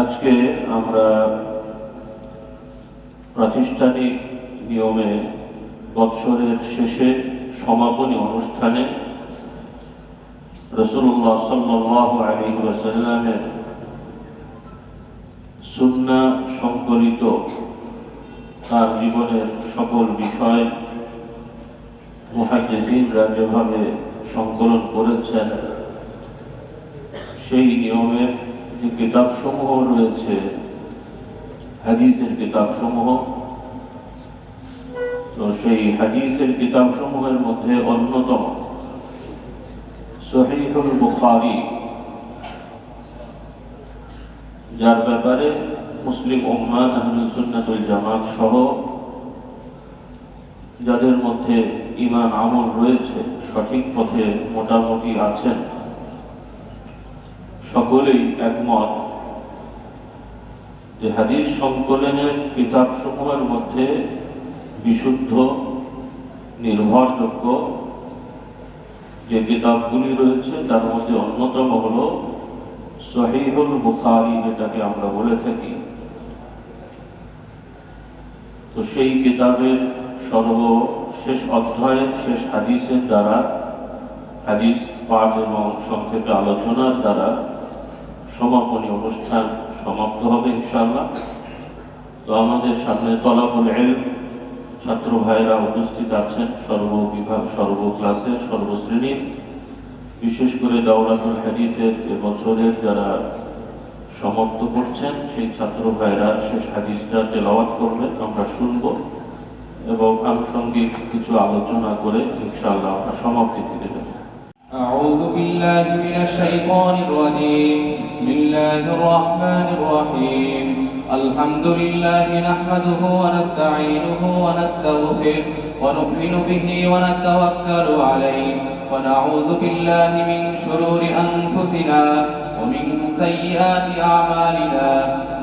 আজকে আমরা প্রাতিষ্ঠানিক নিয়মে বৎসরের শেষে সমাপনী অনুষ্ঠানে রাসূলুল্লাহ সাল্লাল্লাহু আলাইহি ওয়াসাল্লামের সুন্নাহ সংকলিত তার জীবনের সকল বিষয় মুহাদ্দিসিনরা যেভাবে সংকলন করেছেন সেই নিয়মের যে কিতাবসমূহ রয়েছে, হাদিসের কিতাবসমূহ, তো সেই হাদিসের কিতাবসমূহের মধ্যে অন্যতম সহিহুল বুখারী, যার ব্যাপারে মুসলিম উম্মাহ আহলুস সুন্নাত ওয়াল জামাত সহ যাদের মধ্যে ঈমান আমল রয়েছে, সঠিক পথে মোটামুটি আছেন, সকলেই একমত যে হাদিস সংকলনের কিতাবসমূহের মধ্যে বিশুদ্ধ নির্ভরযোগ্য যে কিতাবগুলি রয়েছে তার মধ্যে অন্যতম হল সহিহুল বুখারী, যেটাকে আমরা বলে থাকি। তো সেই কিতাবের সর্বশেষ অধ্যায়ের শেষ হাদিসের দ্বারা, হাদিস পাঠ এবং সংক্ষেপে আলোচনার দ্বারা সমাপনী অনুষ্ঠান সমাপ্ত হবে ইনশাআল্লাহ। তো আমাদের সামনে তলাবুল ইলম ছাত্র ভাইরা উপস্থিত আছেন, সর্ববিভাগ, সর্বক্লাসের, সর্বশ্রেণীর, বিশেষ করে দাওরাতুল হাদিসের এবছরের যারা সমাপ্ত করছেন সেই ছাত্র ভাইরা শেষ হাদিসটা তেলাওয়াত করবেন, আমরা শুনব এবং আনুষঙ্গিক কিছু আলোচনা করে ইনশাআল্লাহ আমরা সমাপ্তির দিকে যাব। أعوذ بالله من الشيطان الرجيم. بسم الله الرحمن الرحيم. الحمد لله نحمده ونستعينه ونستغفره ونؤمن به ونتوكل عليه ونعوذ بالله من شرور أنفسنا ومن سيئات أعمالنا.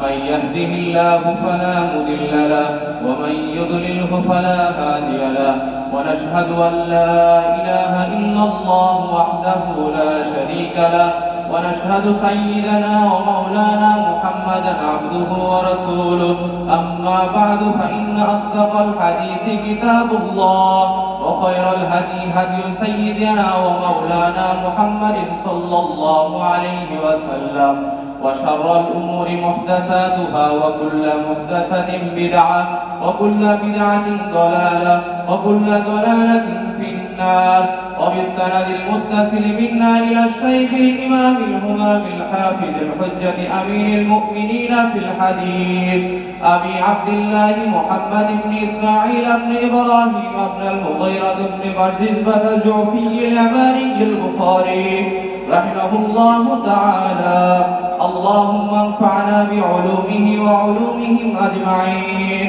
من يهده الله فلا مضل له ومن يضلله فلا هادي له. ونشهد أن لا إله إلا الله وحده لا شريك له. ونشهد سيدنا ومولانا محمدا عبده ورسوله. أما بعد فإن أصدق الحديث كتاب الله وخير الهدي هدي سيدنا ومولانا محمد صلى الله عليه وسلم. وشر الأمور محدثاتها وكل محدثة بدعة وكل بدعة ضلالة وكل ضلالة في النار. وبالسند المتصل منا إلى الشيخ الإمام الهمام الحافظ الحجة أمير المؤمنين في الحديث أبي عبد الله محمد بن إسماعيل بن إبراهيم بن المغيرة بن برجزبة الجعفي اليماني البخاري رحمه الله تعالى. اللهم انفعنا بعلومه وعلومهم أجمعين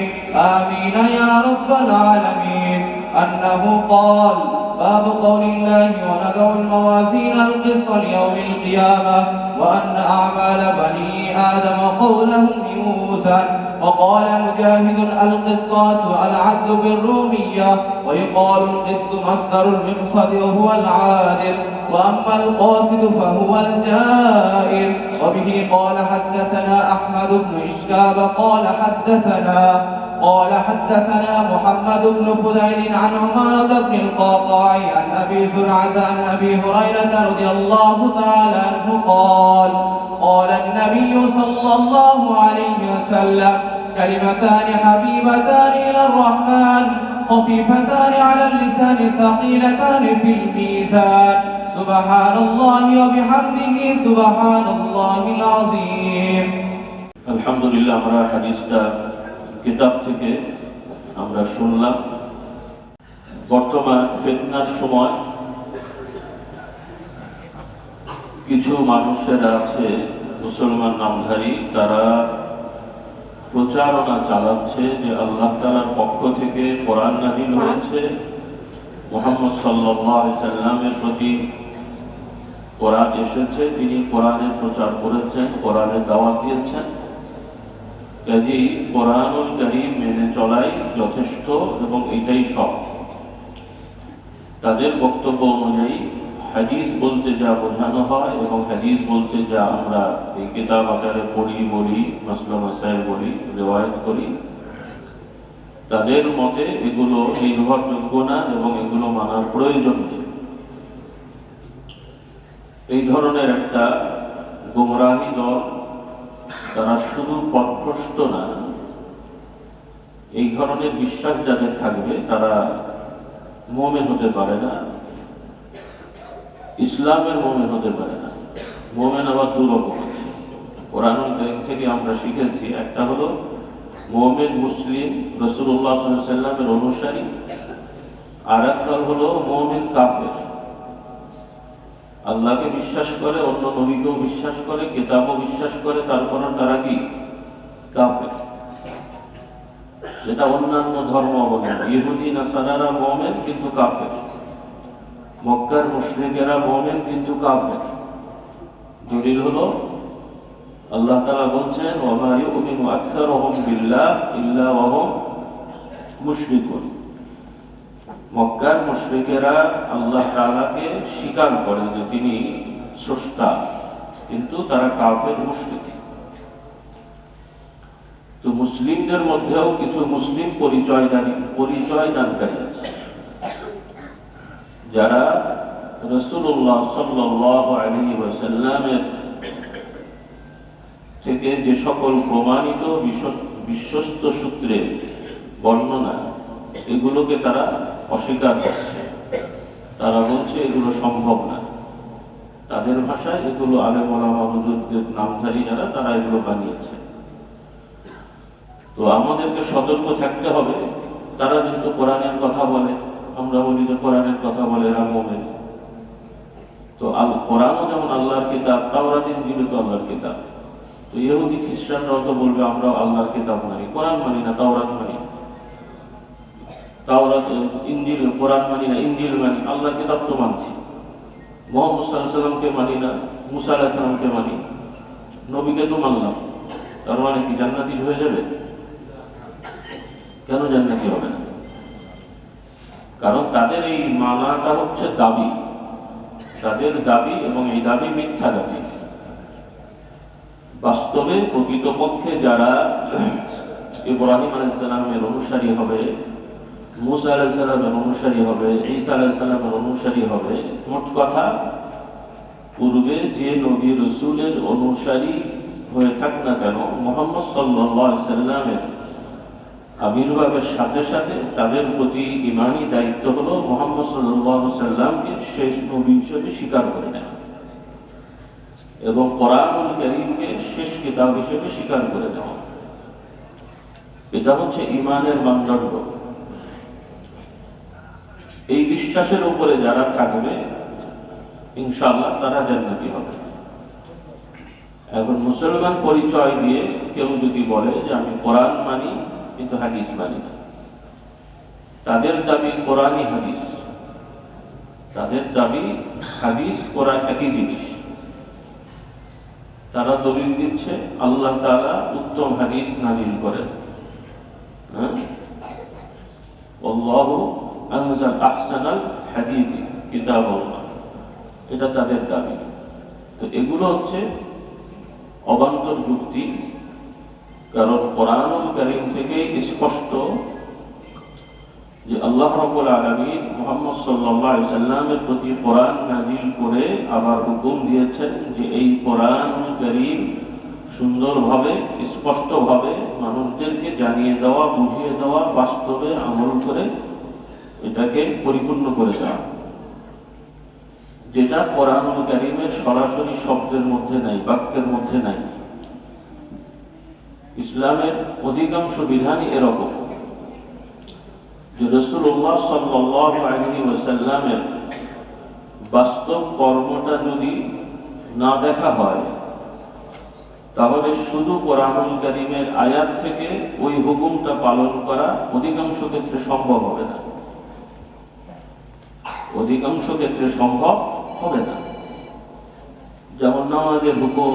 آمين يا رب العالمين. أنه قال: باب قول الله ونضع الموازين القسط ليوم القيامة وأن أعمال بني آدم قولهم يوزن. وقال مجاهد: القسطاس العدل بالرومية، ويقال القسط مصدر المقصد وهو العادل، وأما القاصد فهو الجائر. وبه قال حدثنا أحمد بن إشكاب قال حدثنا محمد بن فضيل عن عمارة بن القعقاع عن أبي زرعة عن أبي هريرة رضي الله تعالى عنه قال: قال النبي صلى الله عليه وسلم: كلمتان حبيبتان إلى الرحمن خفيفتان على اللسان ثقيلتان في الميزان سبحان الله وبحمده سبحان الله العظيم. আলহামদুলিল্লাহ, আমরা হাদিসটা কিতাব থেকে আমরা শুনলাম। বর্তমান ফিতনার সময় কিছু মানুষেরা আছে, মুসলমান নামধারী, তারা প্রচারণা চালাচ্ছে যে আল্লাহ তাআলার পক্ষ থেকে কোরআন নাযিল হয়েছে, মুহাম্মদ সাল্লাল্লাহু আলাইহি সাল্লামের প্রতি কোরআন এসেছে, তিনি কোরআনের প্রচার করেছেন, কোরআনের দাওয়াত দিয়েছেন, কাজেই কোরআনুল কারীম মেনে চলাই যথেষ্ট এবং এটাই সব। তাদের বক্তব্য অনুযায়ী হাদিস বলতে যা বোঝানো হয় এবং হাদিস বলতে যা আমরা এই কিতাব আকারে পড়ি, বলি, মাসলা মাসাইল বলি, রিওয়ায়াত করি, তাদের মতে এগুলো নির্ভরযোগ্য না এবং এগুলো মানার প্রয়োজন নেই। এই ধরনের একটা গোমরাহী দল, তারা শুধু পথভ্রষ্ট না, এই ধরনের বিশ্বাস যাদের থাকবে তারা মুমিন হতে পারে না, ইসলামের মুমিন হতে পারে না। মুমিন আবার দু রকম আছে। কোরআনুল কারীম থেকে আমরা শিখেছি, একটা হলো মুমিন মুসলিম রাসূলুল্লাহ সাল্লাল্লাহু আলাইহি ওয়াসাল্লামের অনুসারী, আর একটা হলো মুমিন কাফের, আল্লাহকে বিশ্বাস করে, অন্য নবীকেও বিশ্বাস করে, কিতাবও বিশ্বাস করে, তারপরে তারা কি কাফের। যেটা অন্যান্য ধর্ম বলে, ইহুদি নাসারারা মুমিন কিন্তু কাফের, মক্কার মুশরিকেরা মুমিন কিন্তু কাফের। দলিল হলো আল্লাহ তাআলা বলছেন, ওয়া মা ইউমিনু আকসারুহুম বিল্লাহ ইল্লা ওয়া হুম মুশরিকুন। মক্কার মুশরিকেরা আল্লাহ তাআলাকে স্বীকার করে যে তিনি স্রষ্টা, কিন্তু তারা কাফের, মুশরিক। তো মুসলিমদের মধ্যেও কিছু মুসলিম পরিচয়দানকারী আছে, যারা রাসূলুল্লাহ সাল্লাল্লাহু আলাইহি ওয়াসাল্লামের থেকে যে সকল প্রমাণিত বিশ্বস্ত সূত্রে বর্ণনা, এগুলোকে তারা অস্বীকার করছে। তারা বলছে এগুলো সম্ভব না। তাদের ভাষায় এগুলো আলেম ওলামা হুজুরদের নামধারী যারা, তারা এগুলো বানিয়েছে। তো আমাদেরকে সতর্ক থাকতে হবে। তারা যেহেতু কোরআনের কথা বলে, আমরা বলি যে কোরআনের কথা বলে এরা মুমিন। তো কোরআনও যেমন আল্লাহর কিতাব, তাওরাত ইনজিল তো আল্লাহর কিতাব। তো ইহুদি খ্রিস্টানরাও তো বলবে আমরা আল্লাহর কিতাব মানি, কোরআন মানি না, তাওরাত মানি। তাওরাত ইনজিল, কোরআন মানি না, ইনজিল মানি, আল্লাহর কিতাব তো মানছি। মুহাম্মদ সাল্লাল্লাহু আলাইহি ওয়াসাল্লামকে মানি না, মুসা আলাইহিস সালামকে মানি, নবীকে তো মানলাম। তার মানে কি জান্নাতি হয়ে যাবে? কেন জান্নাতি হবে না? কারণ তাদের এই মানাটা হচ্ছে দাবি, তাদের দাবি, এবং এই দাবি মিথ্যা দাবি। বাস্তবে প্রকৃতপক্ষে যারা ইব্রাহিম আলাইহিস সালামের অনুসারী হবে, মুসা আলাইহিস সালামের অনুসারী হবে, ঈসা আলাইহিস সালামের অনুসারী হবে, মোট কথা পূর্বে যে নবী রাসূলের অনুসারী হয়ে থাক না কেন, মুহাম্মদ সাল্লাল্লাহু আলাইহি ওয়াসাল্লামের আবির্ভাবের সাথে সাথে তাদের প্রতি ঈমানি দায়িত্ব হলো মুহাম্মদ সাল্লাল্লাহু আলাইহি ওয়াসাল্লামকে শেষ নবী হিসেবে স্বীকার করে নেওয়া এবং কোরআনুল কারীমকে শেষ কিতাব হিসেবে স্বীকার করে নেওয়া। এটা হচ্ছে ঈমানের মানদণ্ড। এই বিশ্বাসের উপরে যারা থাকবে ইনশাআল্লাহ তারা জান্নাতি হবে। এখন মুসলমান পরিচয় দিয়ে কেউ যদি বলে যে আমি কোরআন মানি কিন্তু হাদিস মানি না, তাদের দাবি কোরআনই হাদিস, তাদের দাবি হাদিস কোরআন একই জিনিস। তারা দলিল দিচ্ছে আল্লাহ তাআলা উত্তম হাদিস নাজিল করেন, আল্লাহু আনজাল আহসানাল হাদিস কিতাবাল্লাহ, এটা তাদের দাবি। তো এগুলো হচ্ছে অবান্তর যুক্তি। কারণ কোরআনুল কারীম থেকে স্পষ্ট যে আল্লাহ রাব্বুল আলামিন মুহাম্মদ সাল্লাল্লাহু আলাইহি ওয়াসাল্লামের প্রতি কোরআন নাজিল করে আবার হুকুম দিয়েছেন যে এই কোরআনুল কারীম সুন্দরভাবে, স্পষ্টভাবে মানুষদেরকে জানিয়ে দেওয়া, বুঝিয়ে দেওয়া, বাস্তবে আমল করে এটাকে পরিপূর্ণ করে দেওয়া, যেটা কোরআনুল কারীমের সরাসরি শব্দের মধ্যে নাই, বাক্যের মধ্যে নাই। ইসলামের অধিকাংশ বিধানই এরকম যে রাসূলুল্লাহ সাল্লাল্লাহু আলাইহি ওয়াসাল্লামের বাস্তব কর্মটা যদি না দেখা হয়, তাহলে শুধু কোরআনুল কারীমের আয়াত থেকে ওই হুকুমটা পালন করা অধিকাংশ ক্ষেত্রে সম্ভব হবে না, অধিকাংশ ক্ষেত্রে সম্ভব হবে না। যেমন নামাজের হুকুম,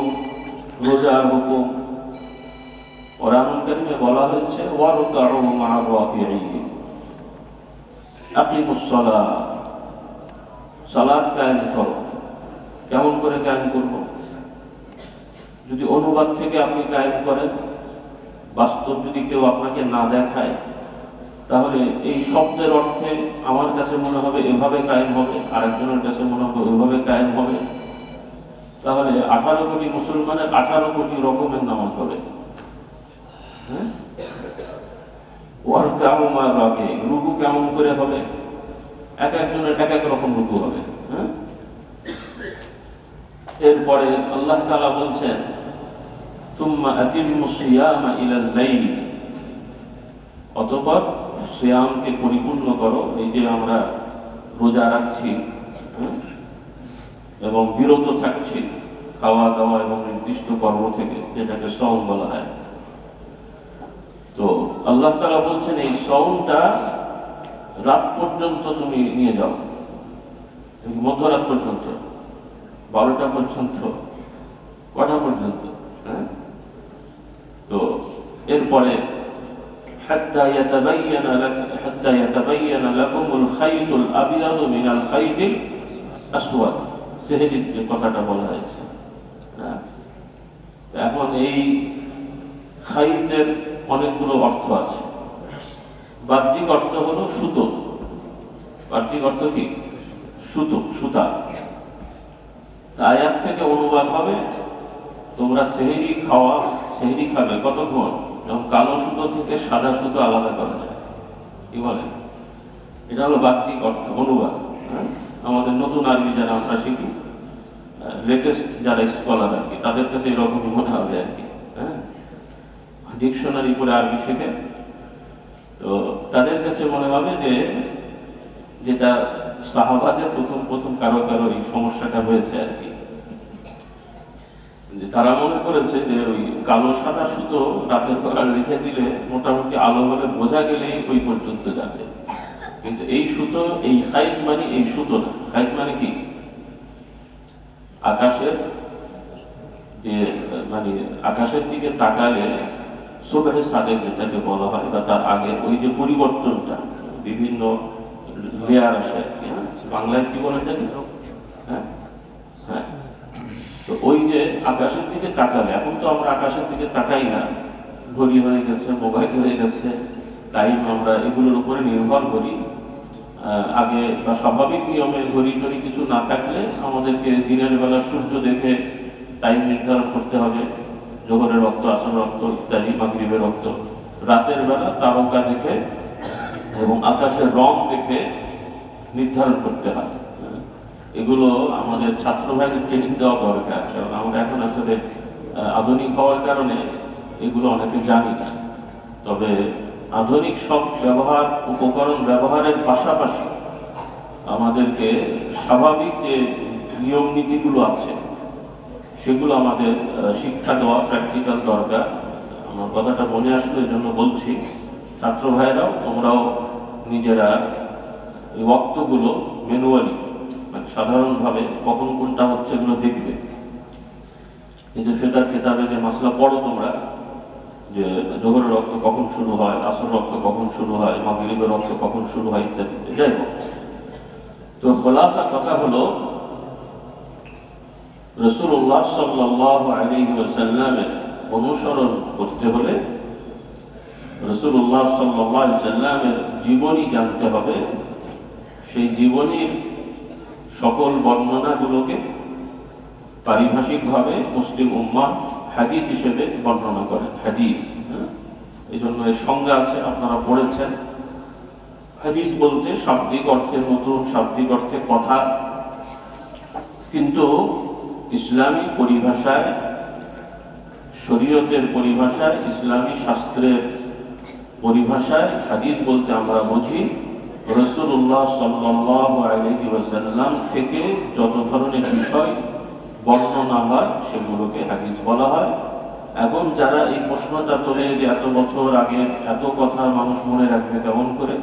রোজার হুকুম, কোরআনুল কারীমে বলা হয়েছে ওয়ারকাউ মা'আর রাকিঈন, আকিমুস সালাহ, সালাত কায়েম করো। কেমন করে কায়েম করব? যদি অনুবাদ থেকে আপনি কায়েম করেন, বাস্তব যদি কেউ আপনাকে না দেখায়, তাহলে এই শব্দের অর্থে আমার কাছে মনে হবে এভাবে কায়েম হবে, আরেকজনের কাছে মনে হবে ওইভাবে কায়েম হবে। তাহলে 18 কোটি মুসলমানের 18 কোটি রকমের নামাজ হবে। হ্যাঁ, ওর কেমন রাগে রুকু কেমন করে হবে, এক একজনের এক এক রকম রুকু হবে। হ্যাঁ, এরপরে আল্লাহ তাআলা বলছেন সুম্মা আতিম্মুস সিয়ামা ইলাল লাইল, অতঃপর সিয়ামকে পরিপূর্ণ করো। এই যে আমরা রোজা রাখছি এবং বিরত থাকছি খাওয়া দাওয়া এবং নির্দিষ্ট কর্ম থেকে, যেটাকে সওম বলা হয়, তো আল্লাহ তাআলা বলছেন এই সওমটা রাত পর্যন্ত তুমি নিয়ে যাও, মধ্যরাত পর্যন্ত, 12টা পর্যন্ত, কটা পর্যন্ত? হ্যাঁ, তো এরপরে حتى يتبين لكم الخيط الأبيض من الخيط الأسود, সেহরির যে কথাটা বলা হয়েছে। এখন এই খাইতের অনেকগুলো অর্থ আছে। বাহ্যিক অর্থ হলো সুতো। বাহ্যিক অর্থ কি? সুতো, সুতা। আয়াত থেকে অনুবাদ হবে তোমরা সেহরি খাবে কতক্ষণ? যখন কালো সুতো থেকে সাদা সুতো আলাদা করা যায়। কি বলে? এটা হলো বাহ্যিক অর্থ, অনুবাদ। আমাদের নতুন আরবি যারা আমরা শিখি, লেটেস্ট যারা স্কলার আর কি, তাদের কাছে এরকমই মনে হবে আর কি। হ্যাঁ, ডিকশনারি পড়ে আরবি শেখে, তো তাদের কাছে মনে হবে যে যেটা সাহাবাদের প্রথম কারো এই সমস্যাটা হয়েছে আর কি, তারা মনে করেছে যে ওই কালো সাদা সুতো রাতের বেলা রেখে দিলে মোটামুটি আলো বলে বোঝা গেলেই ওই পর্যন্ত যাবে। কিন্তু এই সুতো, এই খাইত মানে এই সুতো না। খাইত মানে কি? আকাশের যে মানে আকাশের দিকে তাকালে সুবহে সাদেক যেটাকে বলা হয়, বা তার আগে ওই যে পরিবর্তনটা, বিভিন্ন লেয়ার আসে, বাংলায় কি বলে জানি? হ্যাঁ হ্যাঁ, তো ওই যে আকাশের দিকে তাকালে, এখন তো আমরা আকাশের দিকে তাকাই না, ঘড়ি হয়ে গেছে, মোবাইল হয়ে গেছে, তাই আমরা এগুলোর উপরে নির্ভর করি। আগে বা স্বাভাবিক নিয়মে ঘড়ি কিছু না থাকলে আমাদেরকে দিনের বেলা সূর্য দেখে টাইম নির্ধারণ করতে হবে, জোহরের রক্ত, আসর রক্ত ইত্যাদি, মাগরিবের রক্ত। রাতের বেলা তারকা দেখে এবং আকাশের রং দেখে নির্ধারণ করতে হয়। এগুলো আমাদের ছাত্র ভাইদের ট্রেনিং দেওয়া দরকার, কারণ আমরা এখন আসলে আধুনিক হওয়ার কারণে এগুলো অনেকে জানি না। তবে আধুনিক সব উপকরণ ব্যবহারের পাশাপাশি আমাদেরকে স্বাভাবিক যে নিয়ম নীতিগুলো আছে সেগুলো আমাদের শিক্ষা দেওয়া, প্র্যাকটিক্যাল দরকার। আমার কথাটা মনে আসলো এই জন্য বলছি, ছাত্র ভাইরাও তোমরাও নিজেরা এই ওয়াক্তগুলো ম্যানুয়ালি, মানে সাধারণভাবে কখন কোনটা হচ্ছে এগুলো দেখবে। এই যে ফিকার কিতাবে যে মাসলা পড়ো তোমরা, যে জোহরের রক্ত কখন শুরু হয়, আসর রক্ত কখন শুরু হয়, মাগরিবের রক্ত কখন শুরু হয় ইত্যাদিতে, যাই হোক। তো খোলাসা কথা হলো, রাসূলুল্লাহ সাল্লাল্লাহু আলাইহি ওয়াসাল্লামের অনুসরণ করতে হলে রাসূলুল্লাহ সাল্লাল্লাহু আলাইহি ওয়াসাল্লামের জীবনী জানতে হবে। সেই জীবনীর সকল বর্ণনাগুলোকে পারিভাষিকভাবে মুসলিম উম্মাহ হাদিস হিসেবে বর্ণনা করেন। হাদিস, এই জন্য এর সংজ্ঞা আছে, আপনারা পড়েছেন। হাদিস বলতে শাব্দিক অর্থের নতুন, শাব্দিক অর্থে কথা, কিন্তু ইসলামী পরিভাষায়, শরীয়তের পরিভাষায়, ইসলামী শাস্ত্রের পরিভাষায় হাদিস বলতে আমরা বুঝি রাসূলুল্লাহ সাল্লাল্লাহু আলাইহি ওয়াসাল্লাম থেকে যত ধরনের বিষয় বর্ণনা হয় সেগুলোকে হাদিস বলা হয়। এখন যারা এই প্রশ্নটা তোলে যে এত বছর আগে এত কথা মানুষ মনে রাখবে কেমন করে,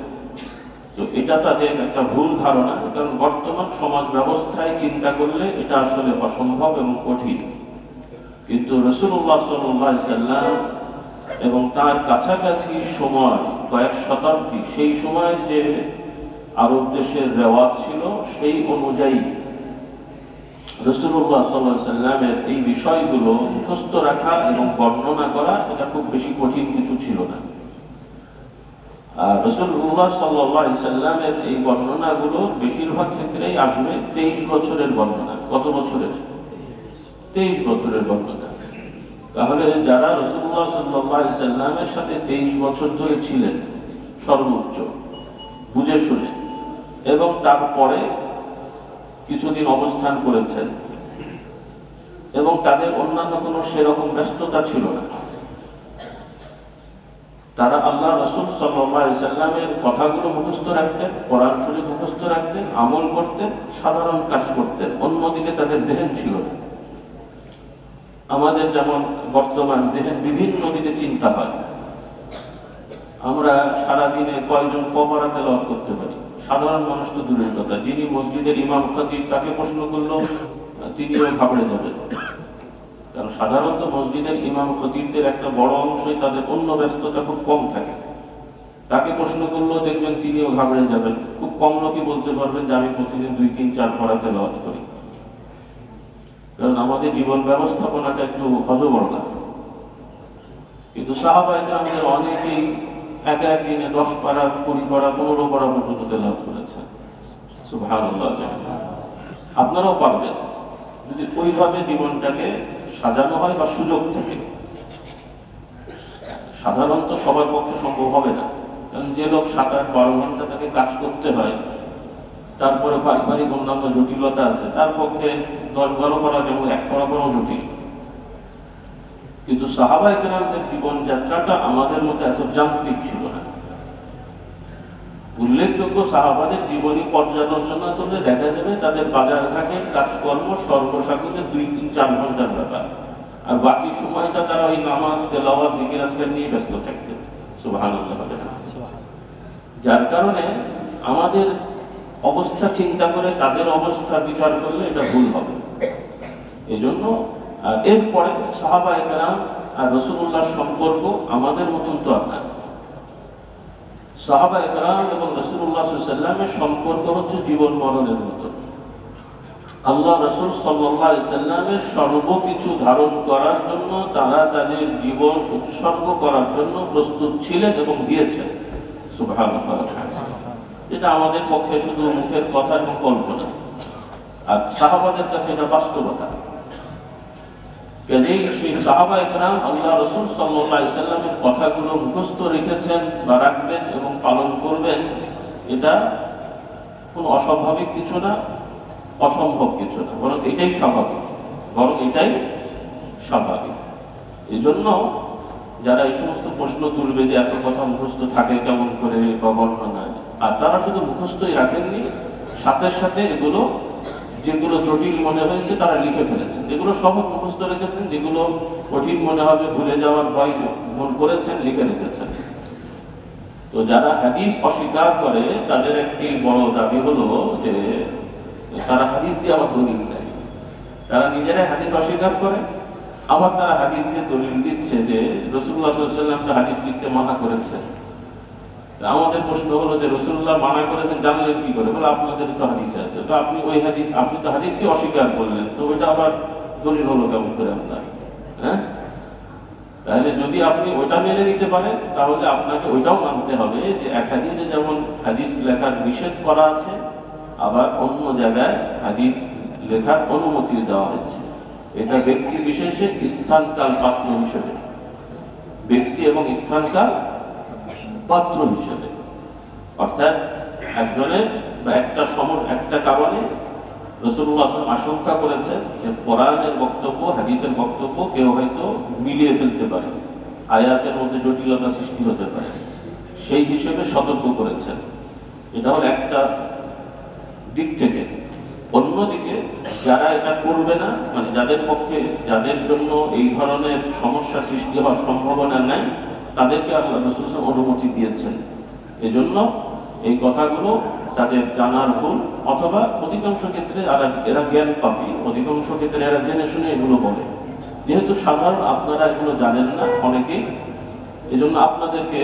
তো এটা তাদের একটা ভুল ধারণা। কারণ বর্তমান সমাজ ব্যবস্থায় চিন্তা করলে এটা আসলে অসম্ভব এবং কঠিন। কিন্তু রাসূলুল্লাহ সাল্লাল্লাহু আলাইহি ওয়াসাল্লাম এবং তার কাছাকাছি সময়, কয়েক শতাব্দী, সেই সময়ের যে আরব দেশের রেওয়াজ ছিল সেই অনুযায়ী রাসূলুল্লাহ সাল্লাল্লাহু আলাইহি সাল্লামের এই বিষয়গুলো মুখস্থ রাখা এবং বর্ণনা করা এটা খুব বেশি কঠিন কিছু ছিল না। আর রাসূলুল্লাহ সাল্লাল্লাহু আলাইহি সাল্লামের এই বর্ণনাগুলো বেশিরভাগ ক্ষেত্রেই আসবে 23 বছরের বর্ণনা। কত বছরের? 23 বছরের বর্ণনা। তাহলে যারা রাসূলুল্লাহ সাল্লাল্লাহু আলাইহি সাল্লামের সাথে 23 বছর ধরে ছিলেন সর্বোচ্চ বুঝে শুনে, এবং তারপরে কিছুদিন অবস্থান করেছেন এবং তাদের অন্যান্য কোনো সেরকম ব্যস্ততা ছিল না, তারা আল্লাহ রাসূল সাল্লাল্লাহু আলাইহি সাল্লামের কথাগুলো মুখস্থ রাখতেন, কোরআন শরীফ মুখস্থ রাখতেন, আমল করতেন, সাধারণ কাজ করতেন, অন্যদিকে তাদের জেহেন ছিল না। আমাদের যেমন বর্তমান জেহেন বিভিন্ন দিকে চিন্তা হয়। আমরা সারাদিনে কয়জন কবরা তেলাওয়াত করতে পারি? সাধারণ মানুষ তো দূরের কথা, যিনি মসজিদের ইমাম খতিব তাকে প্রশ্ন করলেও তিনিও ঘাবড়ে যাবেন। কারণ সাধারণত মসজিদের ইমাম খতিবদের একটা বড় অংশই তাদের অন্য ব্যস্ততা খুব কম থাকে। তাকে প্রশ্ন করলেও দেখবেন তিনিও ঘাবড়ে যাবেন। খুব কম লোকই বলতে পারবেন যে আমি প্রতিদিন 2, 3, 4 পারা তেলাওয়াত করি। কারণ আমাদের জীবন ব্যবস্থাপনাটা একটু হযবর না। কিন্তু সাহাবায়ে কেরামদের অনেকেই এক দিনে 10 পারা, 20 পারা, 15 পারা পর্যন্ত তেলাওয়াত করেছেন। সুবহানাল্লাহ। আপনারাও পারবেন যদি ওইভাবে জীবনটাকে সাজানো হয় বা সুযোগ থাকে। সাধারণত সবার পক্ষে সম্ভব হবে না, কারণ যে লোক 7-8-12 ঘন্টা তাকে কাজ করতে হয়, তারপরে পারিবারিক অন্যান্য জটিলতা আছে, তার পক্ষে 10-12 পারা যেমন 1 পারা পড়াও জটিল। কিন্তু সাহাবায়ে কেরামদের জীবনযাত্রাটা আমাদের মতো এত যান্ত্রিক ছিল না। উল্লেখযোগ্য সাহাবাদের জীবনী পর্যালোচনা করলে দেখা যাবে তাদের বাজারঘাটের কাজকর্ম সর্বসাকুল্যে 2-3-4 ঘন্টার ব্যাপার, আর বাকি সময়টা তারা ওই নামাজ, তেলাওয়াত, জিকির আজকার নিয়ে ব্যস্ত থাকতেন। সুবহানাল্লাহ। যার কারণে আমাদের অবস্থা চিন্তা করে তাদের অবস্থা বিচার করলে এটা ভুল হবে। এজন্য এরপরে সাহাবায়ে কেরাম আর রাসূলুল্লাহর সম্পর্ক আমাদের মতন তো আর না। সাহাবায়ে কেরাম এবং রাসূলুল্লাহ সাল্লাল্লাহু আলাইহি সাল্লামের সম্পর্ক হচ্ছে জীবন মরণের মতো। আল্লাহ রাসূল সাল্লাল্লাহু আলাইহি সাল্লামের সর্বকিছু ধারণ করার জন্য তারা তাদের জীবন উৎসর্গ করার জন্য প্রস্তুত ছিলেন এবং দিয়েছেন। সুবহানাল্লাহ। এটা আমাদের পক্ষে শুধু মুখের কথা এবং কল্পনা, আর সাহাবাদের কাছে এটা বাস্তবতা। কাজেই সেই সাহাবায়ে কেরাম আল্লাহ রাসূল সাল্লাল্লাহু আলাইহি সাল্লামের কথাগুলো মুখস্থ রেখেছেন বা রাখবেন এবং পালন করবেন, এটা কোনো অস্বাভাবিক কিছু না, অসম্ভব কিছু না, বরং এটাই স্বাভাবিক। এই জন্য যারা এই সমস্ত প্রশ্ন তুলবে যে এত কথা মুখস্থ থাকে কেমন করে বা বর্ণনায়, আর তারা শুধু মুখস্থই রাখেননি, সাথে সাথে এগুলো যেগুলো জটিল মনে হয়েছে তারা লিখে ফেলেছেন, যেগুলো সহজ মুখস্থ রেখেছেন, যেগুলো কঠিন মনে হবে ভুলে যাওয়ার ভয় মন করেছেন, লিখে রেখেছেন। তো যারা হাদিস অস্বীকার করে তাদের একটি বড় দাবি হলো যে তারা হাদিস দিয়ে আবার দলিল দেয়। তারা নিজেরাই হাদিস অস্বীকার করে, আবার তারা হাদিস দিয়ে দলিল দিচ্ছে যে রাসূলুল্লাহ সাল্লাল্লাহু আলাইহি ওয়াসাল্লাম তো হাদিস লিখতে মানা করেছেন। আমাদের প্রশ্ন হলো যে রাসূলুল্লাহ মানা করেছেন জানলেন কি করে? বলে আপনাদের তো হাদিসে আছে, তো আপনি ওই হাদিস, আপনি তো হাদিসকে অস্বীকার করলেন, তো ওইটা আবার দলিল হলো কেমন করে আপনার? হ্যাঁ, তাহলে যদি আপনি ওইটা মেনে নিতে পারেন তাহলে আপনাকে ওইটাও মানতে হবে যে এক হাদিসে যেমন হাদিস লেখার নিষেধ করা আছে, আবার অন্য জায়গায় হাদিস লেখার অনুমতি দেওয়া হয়েছে। এটা ব্যক্তি বিশেষে স্থানকাল পাত্র হিসেবে, ব্যক্তি এবং স্থানকাল পাত্র হিসেবে, অর্থাৎ একজনের বা একটা কারণে রাসূলুল্লাহ সাল্লাল্লাহু আলাইহি ওয়াসাল্লাম আশঙ্কা করেছেন যে কোরআনের বক্তব্য হাদিসের বক্তব্য কেউ হয়তো মিলিয়ে ফেলতে পারে, আয়াতের মধ্যে জটিলতা সৃষ্টি হতে পারে, সেই হিসেবে সতর্ক করেছেন। এটা হলো একটা দিক থেকে। অন্যদিকে যারা এটা করবে না, মানে যাদের জন্য এই ধরনের সমস্যা সৃষ্টি হওয়ার সম্ভাবনা নেই, তাদেরকে আল্লাহ রাসূল সাল্লাল্লাহু আলাইহি ওয়াসাল্লাম অনুমতি দিয়েছেন। এজন্য এই কথাগুলো তাদের জানার ভুল, অথবা অধিকাংশ ক্ষেত্রে এরা জ্ঞান পাপী, অধিকাংশ ক্ষেত্রে এরা জেনে শুনে এগুলো বলে। যেহেতু সাধারণ আপনারা এগুলো জানেন না অনেকেই, এজন্য আপনাদেরকে